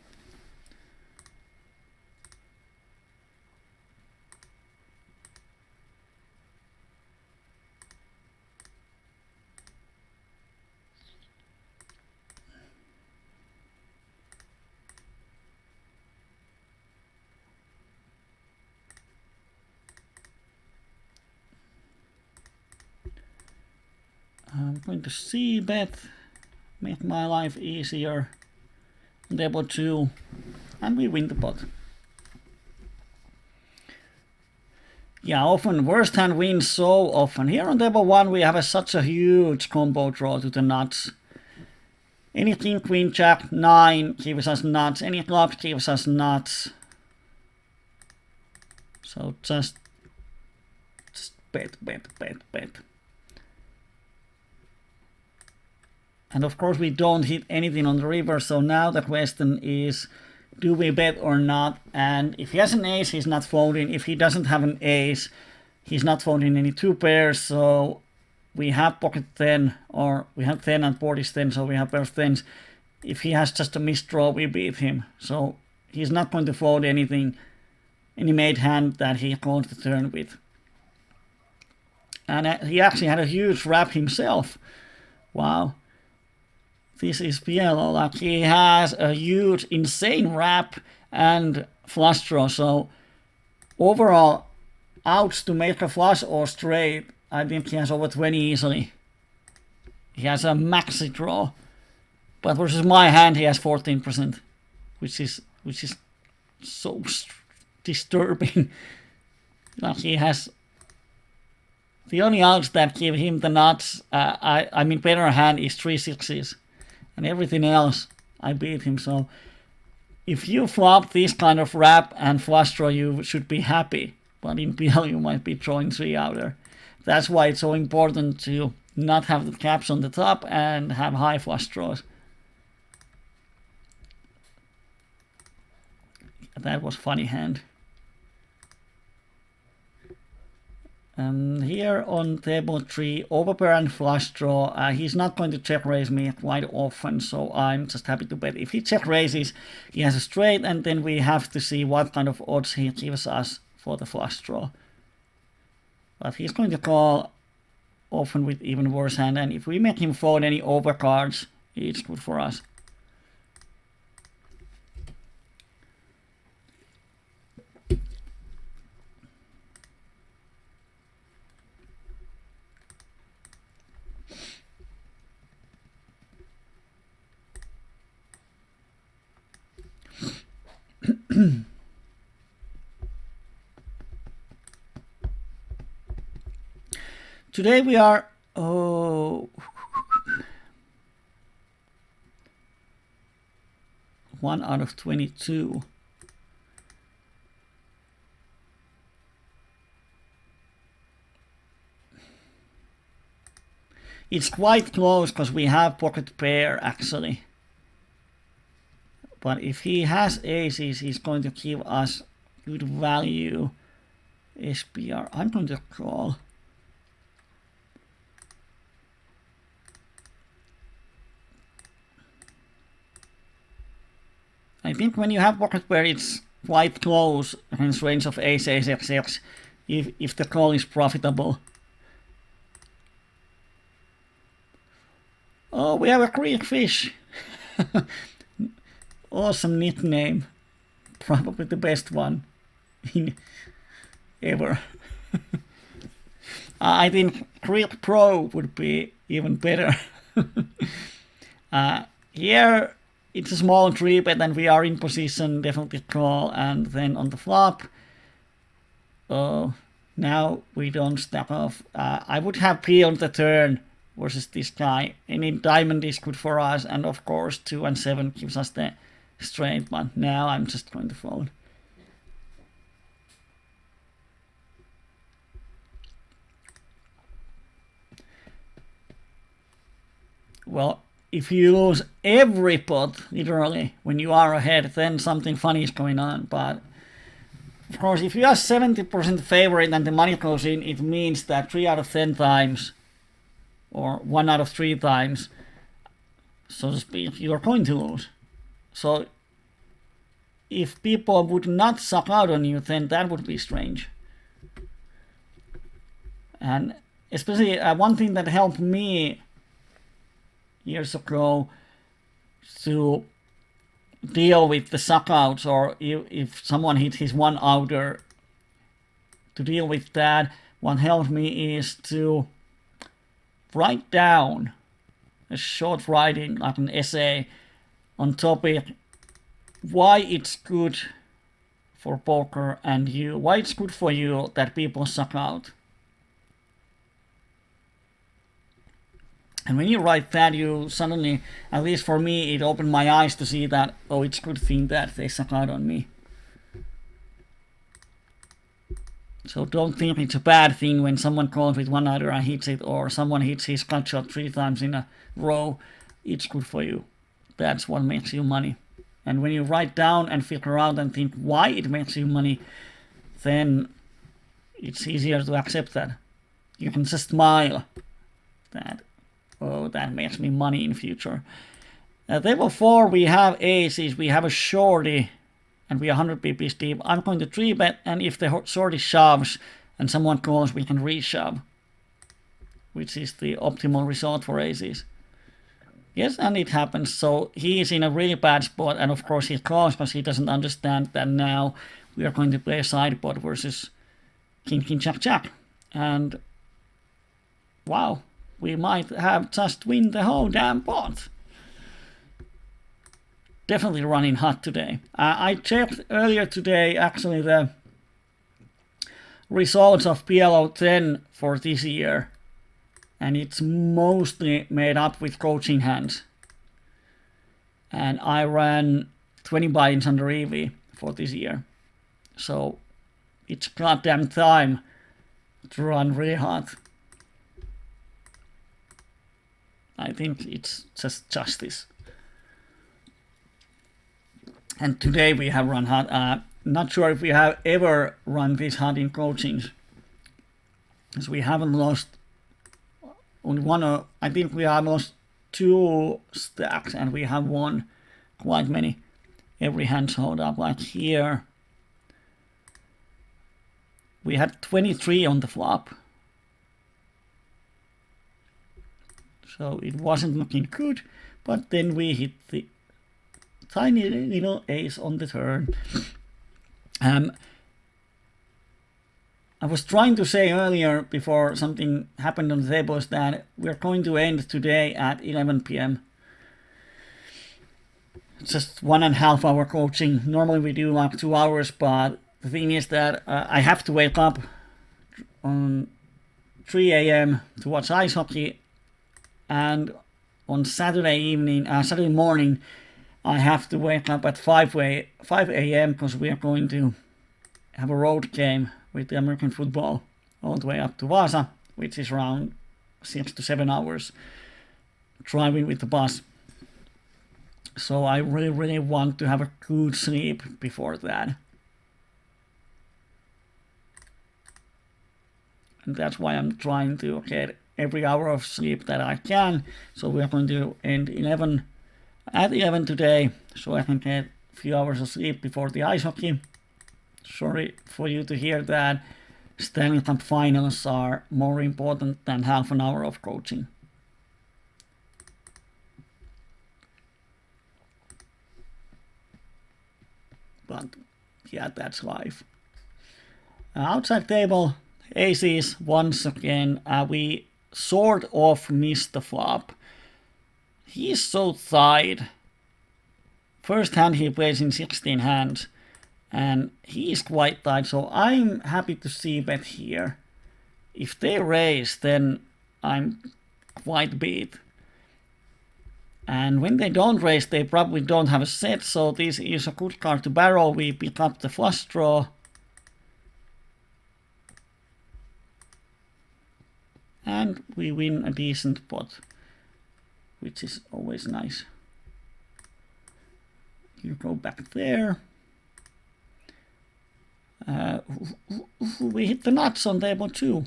I'm going to c-bet, make my life easier. Table 2, and we win the pot. Yeah, often worst hand wins so often. Here on table 1 we have such a huge combo draw to the nuts. Any king, queen, jack, 9 gives us nuts. Any club gives us nuts. So just bet. And of course we don't hit anything on the river, so now the question is, do we bet or not? And if he has an ace, he's not folding. If he doesn't have an ace, he's not folding any 2 pairs, so we have pocket 10, or we have 10 and board is 10, so we have pairs 10s. If he has just a missed draw, we beat him. So he's not going to fold anything, any made hand that he closed the turn with. And he actually had a huge wrap himself. Wow. This is PLO, like he has a huge, insane wrap and flush draw. So overall, outs to make a flush or straight, I think he has over 20 easily. He has a maxi draw, but versus my hand, he has 14%, which is so disturbing. Like he has the only outs that give him the nuts. I mean, better hand is 3 6s. And everything else, I beat him. So if you flop this kind of wrap and flush draw, you should be happy. But in PL, you might be drawing 3 outer. That's why it's so important to not have the caps on the top and have high flush draws. That was funny hand. Here on table 3, overpair and flush draw, he's not going to check raise me quite often, so I'm just happy to bet. If he check raises, he has a straight, and then we have to see what kind of odds he gives us for the flush draw. But he's going to call often with even worse hand, and if we make him fold any overcards, it's good for us. Today we are 1 out of 22. It's quite close because we have pocket pair actually. But if he has aces, he's going to give us good value. SPR, I'm going to call. I think when you have pocket pair, it's quite close against range of ace, ace, x, x, if the call is profitable. Oh, we have a Greek fish. Awesome nickname. Probably the best one ever. I think Greek Pro would be even better. Here it's a small 3-bet and we are in position, definitely call, and then on the flop, now we don't stack off. I would have P on the turn versus this guy. Any diamond is good for us, and of course 2 and 7 gives us the straight, but now I'm just going to fold. Well, if you lose every pot, literally, when you are ahead, then something funny is going on. But of course, if you are 70% favorite and the money goes in, it means that 3 out of 10 times, or 1 out of 3 times, so to speak, you're going to lose. So if people would not suck out on you, then that would be strange. And especially one thing that helped me years ago to deal with the suckouts, or if someone hit his 1 outer, to deal with that, what helped me is to write down a short writing, like an essay, on topic why it's good for poker and you, why it's good for you that people suck out. And when you write that, you suddenly, at least for me, it opened my eyes to see that, oh, it's a good thing that they suck out on me. So don't think it's a bad thing when someone calls with one-nighter and hits it, or someone hits his cut shot 3 times in a row. It's good for you. That's what makes you money. And when you write down and figure out and think why it makes you money, then it's easier to accept that. You can just smile that, oh, that makes me money in future. At table 4, we have aces, we have a shorty, and we are 100 pips deep. I'm going to 3-bet, and if the shorty shoves and someone calls, we can reshove, which is the optimal result for aces. Yes, and it happens. So he is in a really bad spot, and of course he calls because he doesn't understand that now we are going to play a sideboard versus king, king, jack, jack. And wow, we might have just win the whole damn pot. Definitely running hot today. I checked earlier today actually the results of PLO 10 for this year, and it's mostly made up with coaching hands. And I ran 20 buy-ins under EV for this year. So it's goddamn time to run really hot. I think it's just justice. And today we have run hot. Not sure if we have ever run this hot in coachings, because we haven't lost only one. I think we have lost 2 stacks, and we have won quite many. Every hand hold up, like here. We had 23 on the flop, so it wasn't looking good. But then we hit the tiny little ace on the turn. I was trying to say earlier, before something happened on the table, is that we're going to end today at 11 p.m. Just 1.5 hour coaching. Normally we do like 2 hours, but the thing is that I have to wake up on 3 a.m. to watch ice hockey, and on Saturday morning, I have to wake up at 5 a.m. because we are going to have a road game with the American football all the way up to Vaasa, which is around 6 to 7 hours driving with the bus. So I really want to have a good sleep before that. And that's why I'm trying to get every hour of sleep that I can. So we're going to end at 11 today, so I can get a few hours of sleep before the ice hockey. Sorry for you to hear that. Stanley Cup finals are more important than half an hour of coaching. But yeah, that's life. Outside table, aces once again. We sort of missed the flop. He's so tied. First hand he plays in 16 hands, and he is quite tight, so I'm happy to see bet here. If they raise, then I'm quite beat. And when they don't raise, they probably don't have a set, so this is a good card to barrel. We pick up the flush draw. And we win a decent pot, which is always nice. You go back there. We hit the nuts on table 2.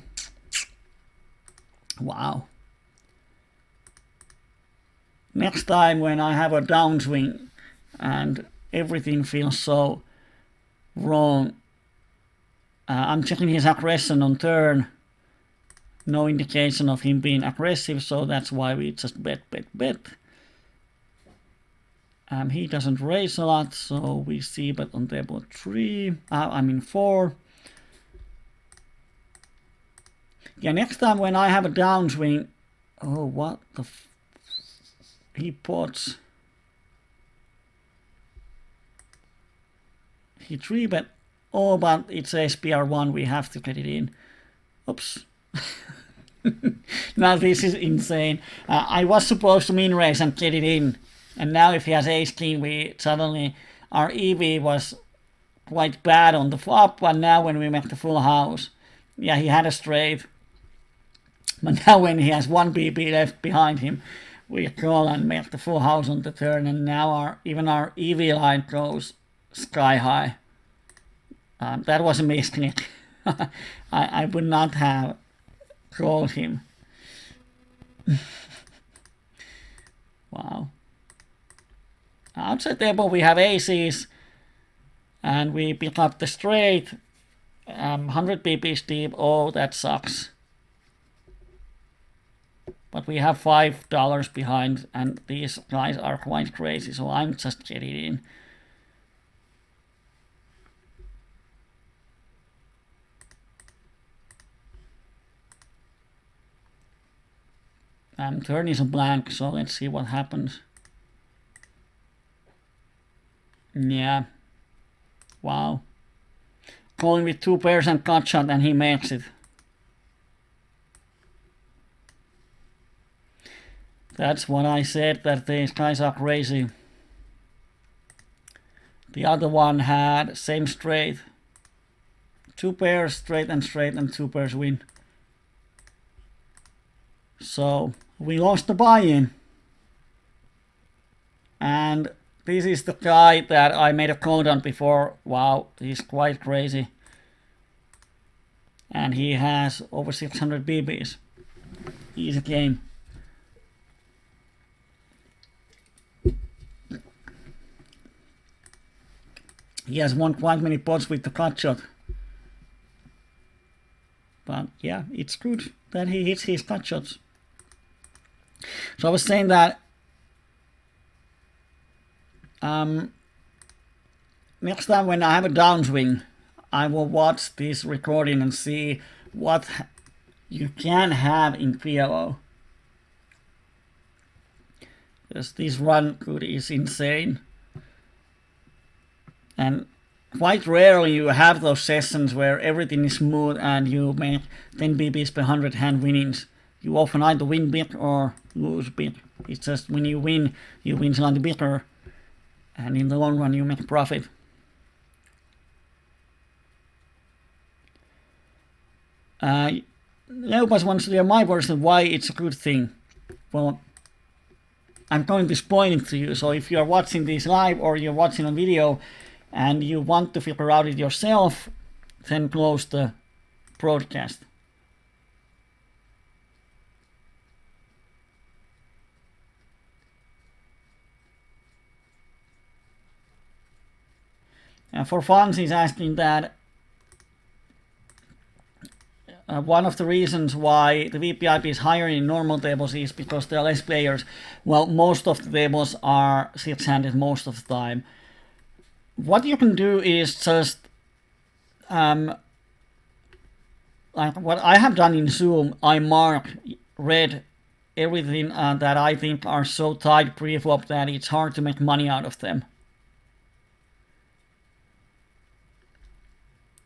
Wow. Next time when I have a downswing and everything feels so wrong, I'm checking his aggression on turn. No indication of him being aggressive, so that's why we just bet. He doesn't raise a lot, so we see bet on table 4. Yeah, next time when I have a downswing, Oh, what the he puts. He 3-bet. Oh, but it says PR1, we have to get it in. Oops. Now this is insane. I was supposed to min raise and get it in. And now if he has ace king, we suddenly, our EV was quite bad on the flop, but now when we make the full house, yeah, he had a straight. But now when he has 1 BB left behind him, we call and make the full house on the turn, and now even our EV line goes sky high. That was a misclick. I would not have called him. Wow. Outside table we have aces, and we pick up the straight. 100 BPs deep. Oh, that sucks. But we have $5 behind, and these guys are quite crazy, so I'm just getting in. Turn is a blank, so let's see what happens. Yeah. Wow. Calling with 2 pairs and cut shot, and he makes it. That's what I said, that these guys are crazy. The other one had same straight. 2 pairs, straight, and 2 pairs win. So we lost the buy-in. And this is the guy that I made a code on before. Wow, he's quite crazy. And he has over 600 BBs. Easy game. He has won quite many pots with the cut shot. But yeah, it's good that he hits his cut shots. So I was saying that next time when I have a downswing, I will watch this recording and see what you can have in PLO. Because this run good is insane. And quite rarely you have those sessions where everything is smooth and you make 10 BBs per 100 hand winnings. You often either win big or lose big. It's just when you win slightly bigger, and in the long run you make a profit. Nobody wants to hear my version why it's a good thing. Well, I'm going to explain it to you. So if you're watching this live or you're watching a video and you want to figure out it yourself, then close the broadcast. And for fun, he's asking that one of the reasons why the VPIP is higher in normal tables is because there are less players. Well, most of the tables are 6-handed most of the time. What you can do is just, like what I have done in Zoom, I mark red everything that I think are so tight pre-flop that it's hard to make money out of them.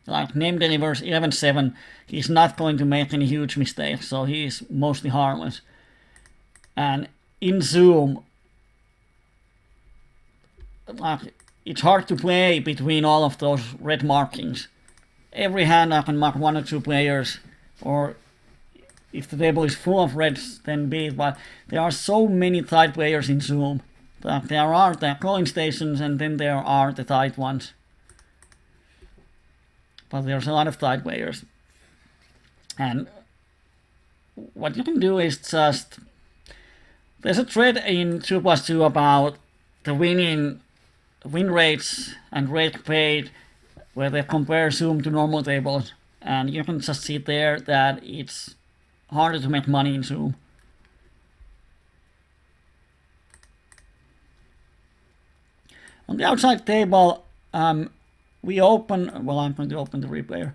Like name delivers 11-7, he's not going to make any huge mistakes, so he's mostly harmless. And in Zoom, like, it's hard to play between all of those red markings. Every hand I can mark 1 or 2 players, or if the table is full of reds, then be it. But there are so many tight players in Zoom. That there are the calling stations, and then there are the tight ones. But there's a lot of tight players. And what you can do is just, there's a thread in 2+2 about the win rates and rate paid, where they compare Zoom to normal tables, and you can just see there that it's harder to make money in Zoom. On the outside table, we open, well, I'm going to open the replayer.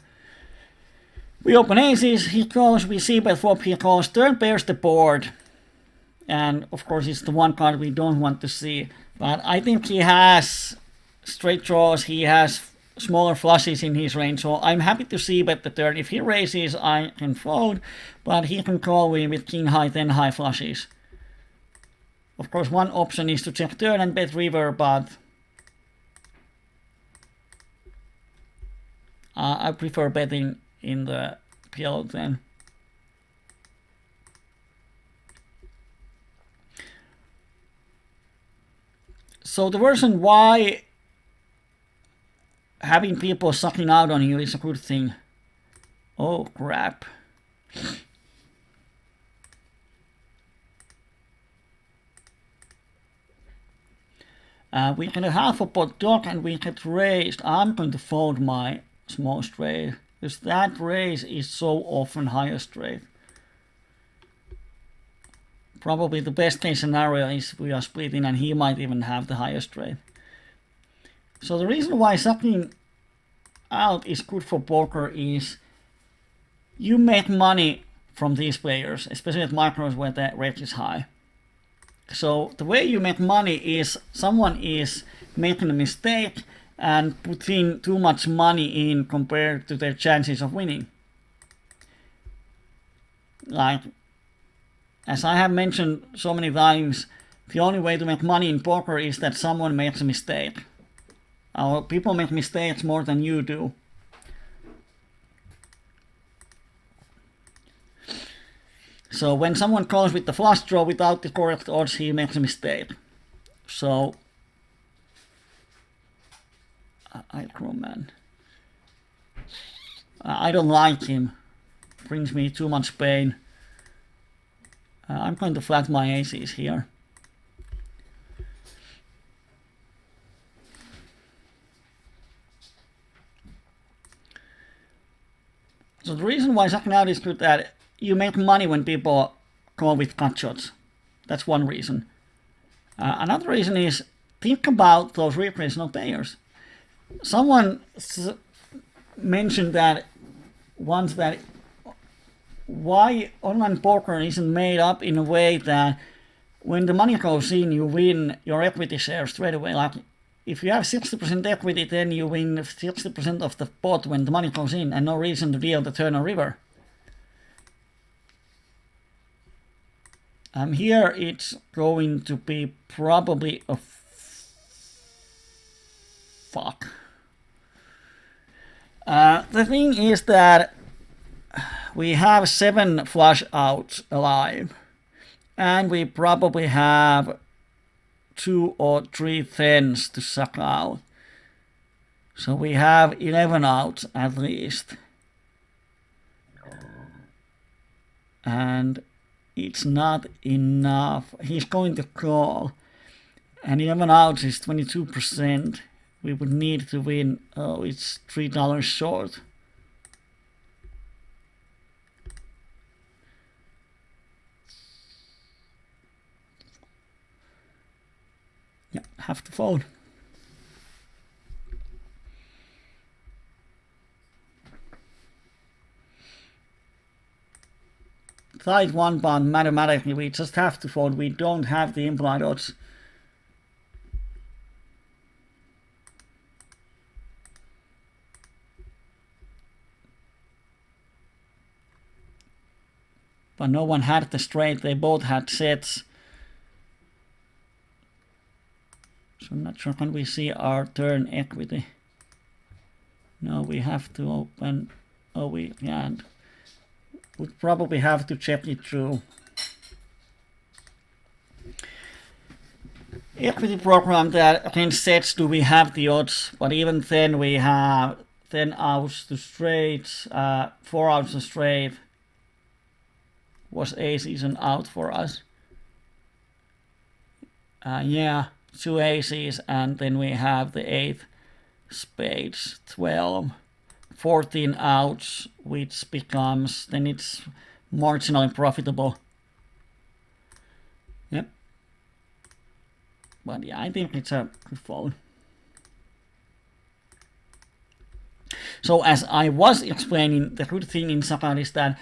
We open aces, he calls, we see bet flop, he calls, turn pairs the board. and of course it's the one card we don't want to see. But I think he has straight draws, he has smaller flushes in his range, so I'm happy to see bet the turn. If he raises, I can fold, but he can call me with king high, 10 high flushes. Of course, one option is to check turn and bet river, but I prefer betting in the PLO then. So the version why having people sucking out on you is a good thing. Oh crap. We get a half a pot dog and we get raised. I'm going to fold my small straight, because that raise is so often higher straight. Probably the best case scenario is we are splitting and he might even have the higher straight. So the reason why sucking out is good for poker is you make money from these players, especially at micros where the rate is high. So the way you make money is someone is making a mistake and putting too much money in compared to their chances of winning. Like, as I have mentioned so many times, the only way to make money in poker is that someone makes a mistake. Our people make mistakes more than you do. So when someone calls with the flush draw without the correct odds, he makes a mistake. So man, I don't like him. Brings me too much pain. I'm going to flat my aces here. So the reason why sucking out is good that you make money when people call with cut shots. That's one reason. Another reason is think about those recreational players. Someone mentioned that once that why online poker isn't made up in a way that when the money goes in, you win your equity share straight away. Like if you have 60% equity, then you win 60% of the pot when the money goes in, and no reason to deal the turn or river. Here it's going to be probably a fuck. The thing is that we have 7 flush outs alive, and we probably have 2 or 3 tens to suck out. So we have 11 outs at least. And it's not enough. He's going to call. And 11 outs is 22%. We would need to win. Oh, it's $3 short. Yeah, have to fold. Tied 1 pound mathematically, we just have to fold. We don't have the implied odds. But no one had the straight, they both had sets. So I'm not sure, can we see our turn equity? No, we have to open. Oh, we can't. We'd probably have to check it through. Equity program that against sets do we have the odds, but even then we have 10 outs to straights, 4 outs to straight. Was aces an out for us? Yeah, 2 aces, and then we have the 8 spades, 12. 14 outs, which becomes, then it's marginally profitable. Yep. But yeah, I think it's a good fold. So as I was explaining, the good thing in Sakan is that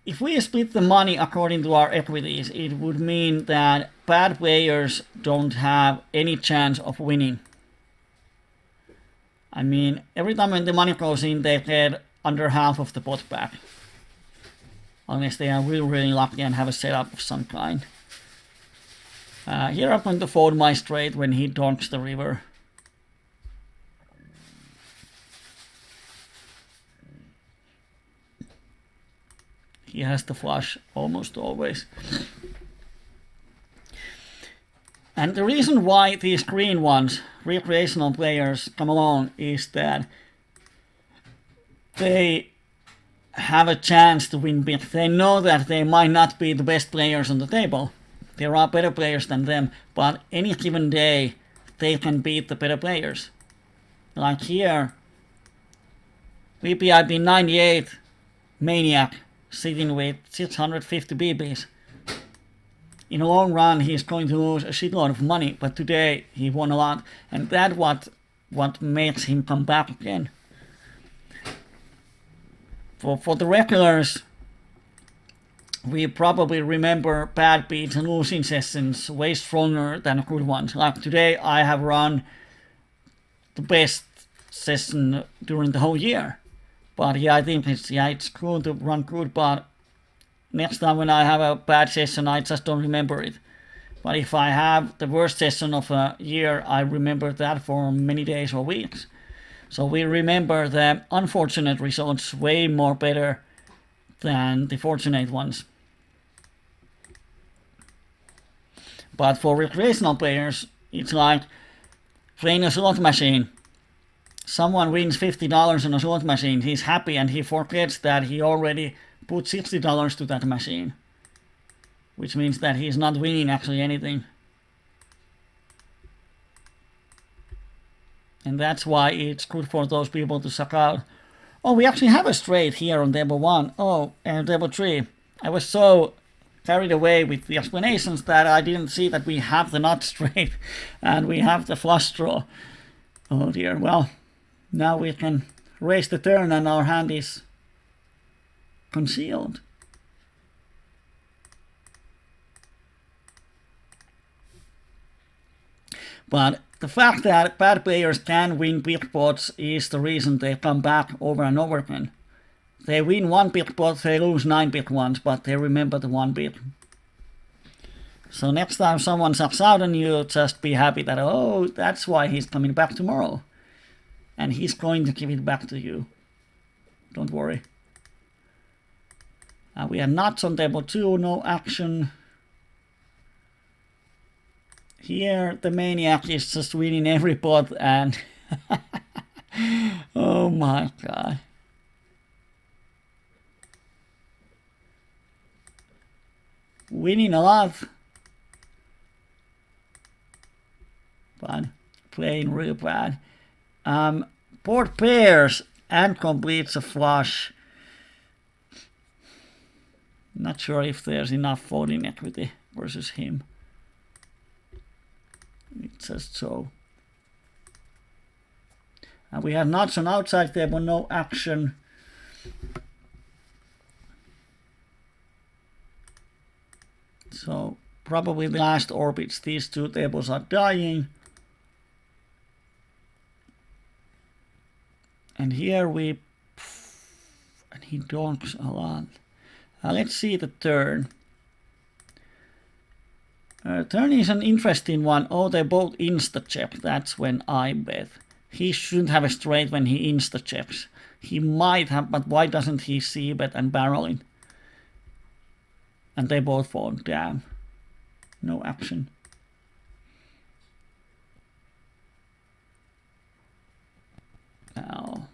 if we split the money according to our equities, it would mean that bad players don't have any chance of winning. I mean, every time when the money goes in, they get under half of the pot back. Unless they are really, really lucky and have a setup of some kind. Here I'm going to fold my straight when he donks the river. He has the flush almost always. And the reason why these green ones, recreational players, come along is that they have a chance to win big. They know that they might not be the best players on the table. There are better players than them, but any given day they can beat the better players. Like here, VPIP 98 Maniac sitting with 650 BBs. In the long run, he's going to lose a shitload of money, but today he won a lot, and that's what makes him come back again. For the regulars, we probably remember bad beats and losing sessions way stronger than good ones. Like today, I have run the best session during the whole year. But yeah, I think it's cool to run good, but next time when I have a bad session, I just don't remember it. But if I have the worst session of a year, I remember that for many days or weeks. So we remember the unfortunate results way more better than the fortunate ones. But for recreational players, it's like playing a slot machine. Someone wins $50 on a slot machine, he's happy and he forgets that he already put $60 to that machine. Which means that he's not winning actually anything. And that's why it's good for those people to suck out. Oh, we actually have a straight here on table 1. Oh, and table 3. I was so carried away with the explanations that I didn't see that we have the nut straight and we have the flush draw. Oh dear, well, now we can raise the turn and our hand is concealed. But the fact that bad players can win big pots is the reason they come back over and over again. They win one big pot, they lose 9 big ones, but they remember the one big. So next time someone sucks out on you, just be happy that, oh, that's why he's coming back tomorrow. And he's going to give it back to you. Don't worry. We have nuts on table 2, no action. Here the Maniac is just winning every pot and oh my god. Winning a lot. But playing real bad. Board pairs and completes a flush. Not sure if there's enough folding equity versus him. It's just so. And we have nuts on outside table, no action. So probably the last orbits, these two tables are dying. And here we, and he donks a lot. Let's see the turn. Turn is an interesting one. Oh, they both insta-check. That's when I bet. He shouldn't have a straight when he insta-checks. He might have, but why doesn't he see bet and barrel in? And they both fold. Damn. No action. Now.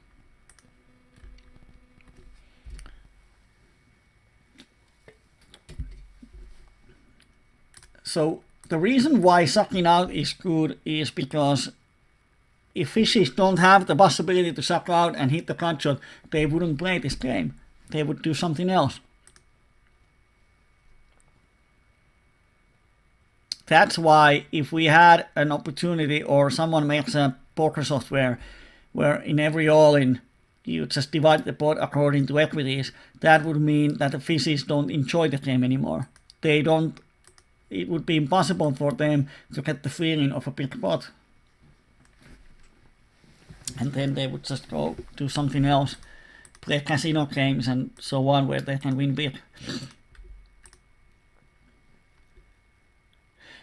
So the reason why sucking out is good is because if fishes don't have the possibility to suck out and hit the cut shot, they wouldn't play this game. They would do something else. That's why if we had an opportunity or someone makes a poker software where in every all-in you just divide the pot according to equities, that would mean that the fishes don't enjoy the game anymore. They don't. It would be impossible for them to get the feeling of a big pot. And then they would just go do something else, play casino games and so on, where they can win big.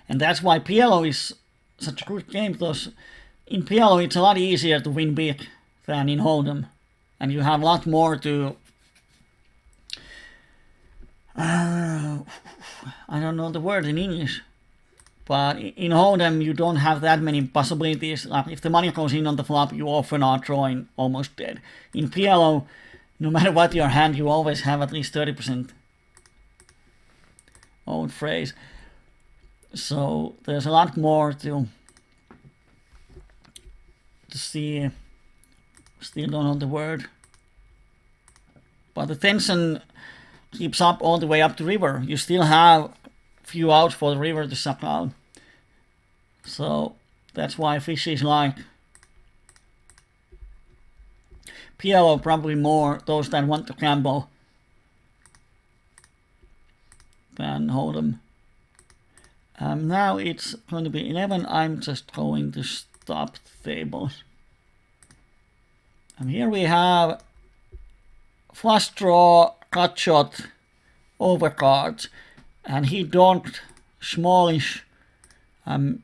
And that's why PLO is such a good game, because in PLO it's a lot easier to win big than in Hold'em. And you have a lot more to... I don't know the word in English. But in Hold'em you don't have that many possibilities. Like if the money goes in on the flop, you often are drawing almost dead. In PLO, no matter what your hand, you always have at least 30%. Old phrase. So there's a lot more to see. Still don't know the word. But the tension keeps up all the way up to river. You still have few outs for the river to suck out. So that's why fishes like PLO probably more those that want to gamble than Hold'em. Now it's going to be 11. I'm just going to stop the tables. And here we have flush draw, cut shot, overcards, and he donked smallish. I'm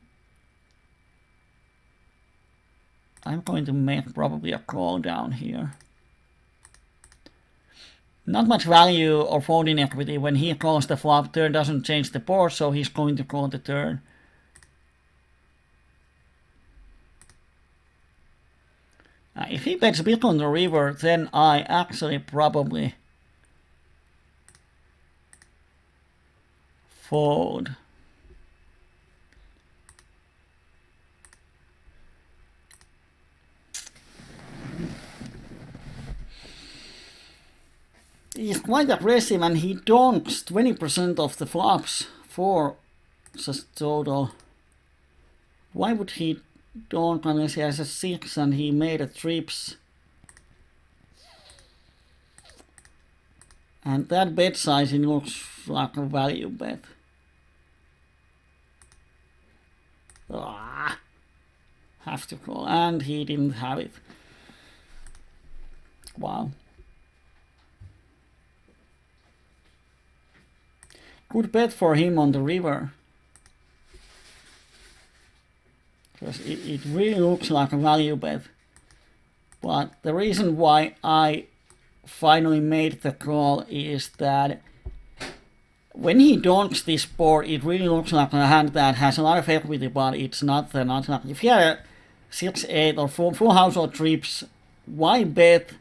going to make probably a call down here. Not much value or folding equity. When he calls the flop, turn doesn't change the board, so he's going to call the turn. If he bets big on the river, then I actually probably fold. He's quite aggressive and he donks 20% of the flops for just total. Why would he donk unless he has a 6 and he made a trips? And that bet sizing looks like a value bet. Have to call, and he didn't have it. Wow. Good bet for him on the river. Because it really looks like a value bet. But the reason why I finally made the call is that when he donks this board, it really looks like a hand that has a lot of equity, but it's not like if he had a 6-8 or full house or trips, why bet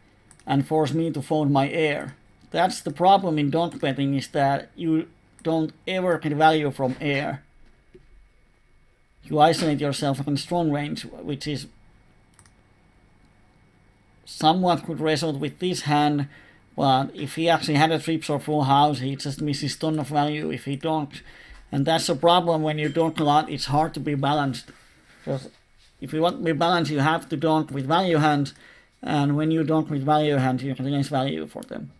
and force me to fold my air? That's the problem in donk betting, is that you don't ever get value from air. You isolate yourself in strong range, which is somewhat could result with this hand, but if he actually had a trips or full house, he just misses ton of value if he don't. And that's a problem when you donk a lot. It's hard to be balanced. Because if you want to be balanced, you have to donk with value hands, and when you donk with value hands, you can less value for them.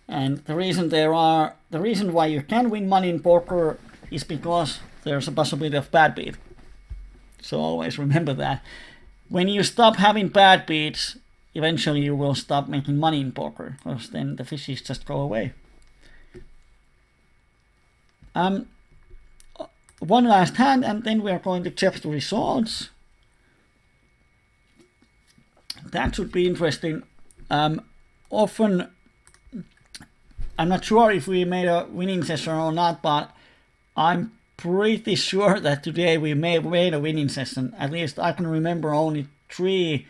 And the reason why you can win money in poker is because there's a possibility of bad beat. So always remember that. When you stop having bad beats, eventually you will stop making money in poker, because then the fishes just go away. One last hand, and then we are going to check the results. That should be interesting. Often, I'm not sure if we made a winning session or not, but I'm pretty sure that today we made a winning session. At least I can remember only 3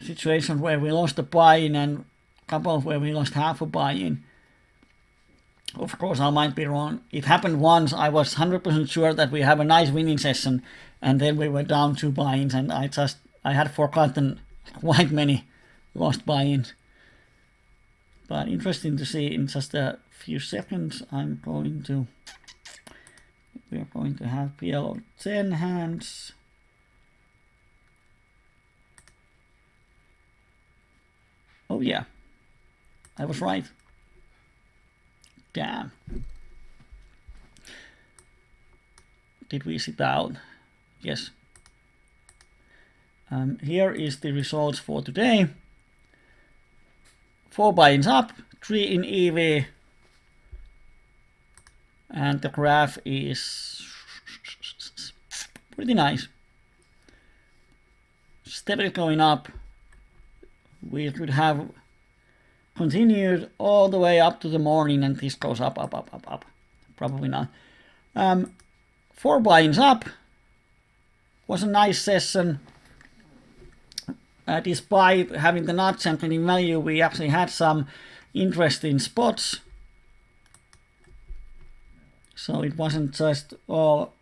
situations where we lost a buy-in and a couple of where we lost half a buy-in. Of course, I might be wrong. It happened once. I was 100% sure that we have a nice winning session, and then we were down 2 buy-ins, and I had forgotten quite many lost buy-ins. But interesting to see. In just a few seconds we are going to have PLO 10 hands. Oh yeah, I was right. Damn. Did we sit down? Yes. Here is the results for today. 4 buy-ins up, 3 in EV, and the graph is pretty nice. Steadily going up. We could have continued all the way up to the morning, and this goes up. Probably not. 4 buy-ins up. Was a nice session. Despite having the not championing value, we actually had some interesting spots. So it wasn't just all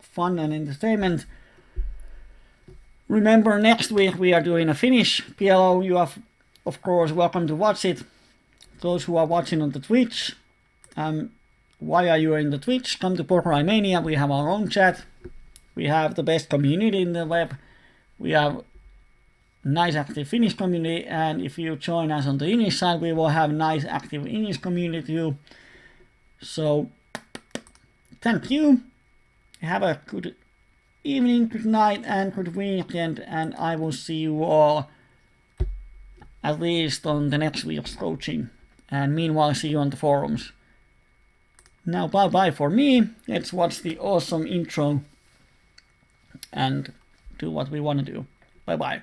fun and entertainment. Remember, next week we are doing a Finnish PLO. You are, of course, welcome to watch it. Those who are watching on the Twitch, why are you in the Twitch? Come to Poker Mania. We have our own chat. We have the best community in the web. We have nice active Finnish community, and if you join us on the English side, we will have nice active English community too. So thank you. Have a good evening, good night, and good weekend, and I will see you all at least on the next week's coaching, and meanwhile see you on the forums. Now bye bye for me. Let's watch the awesome intro and do what we want to do. Bye bye.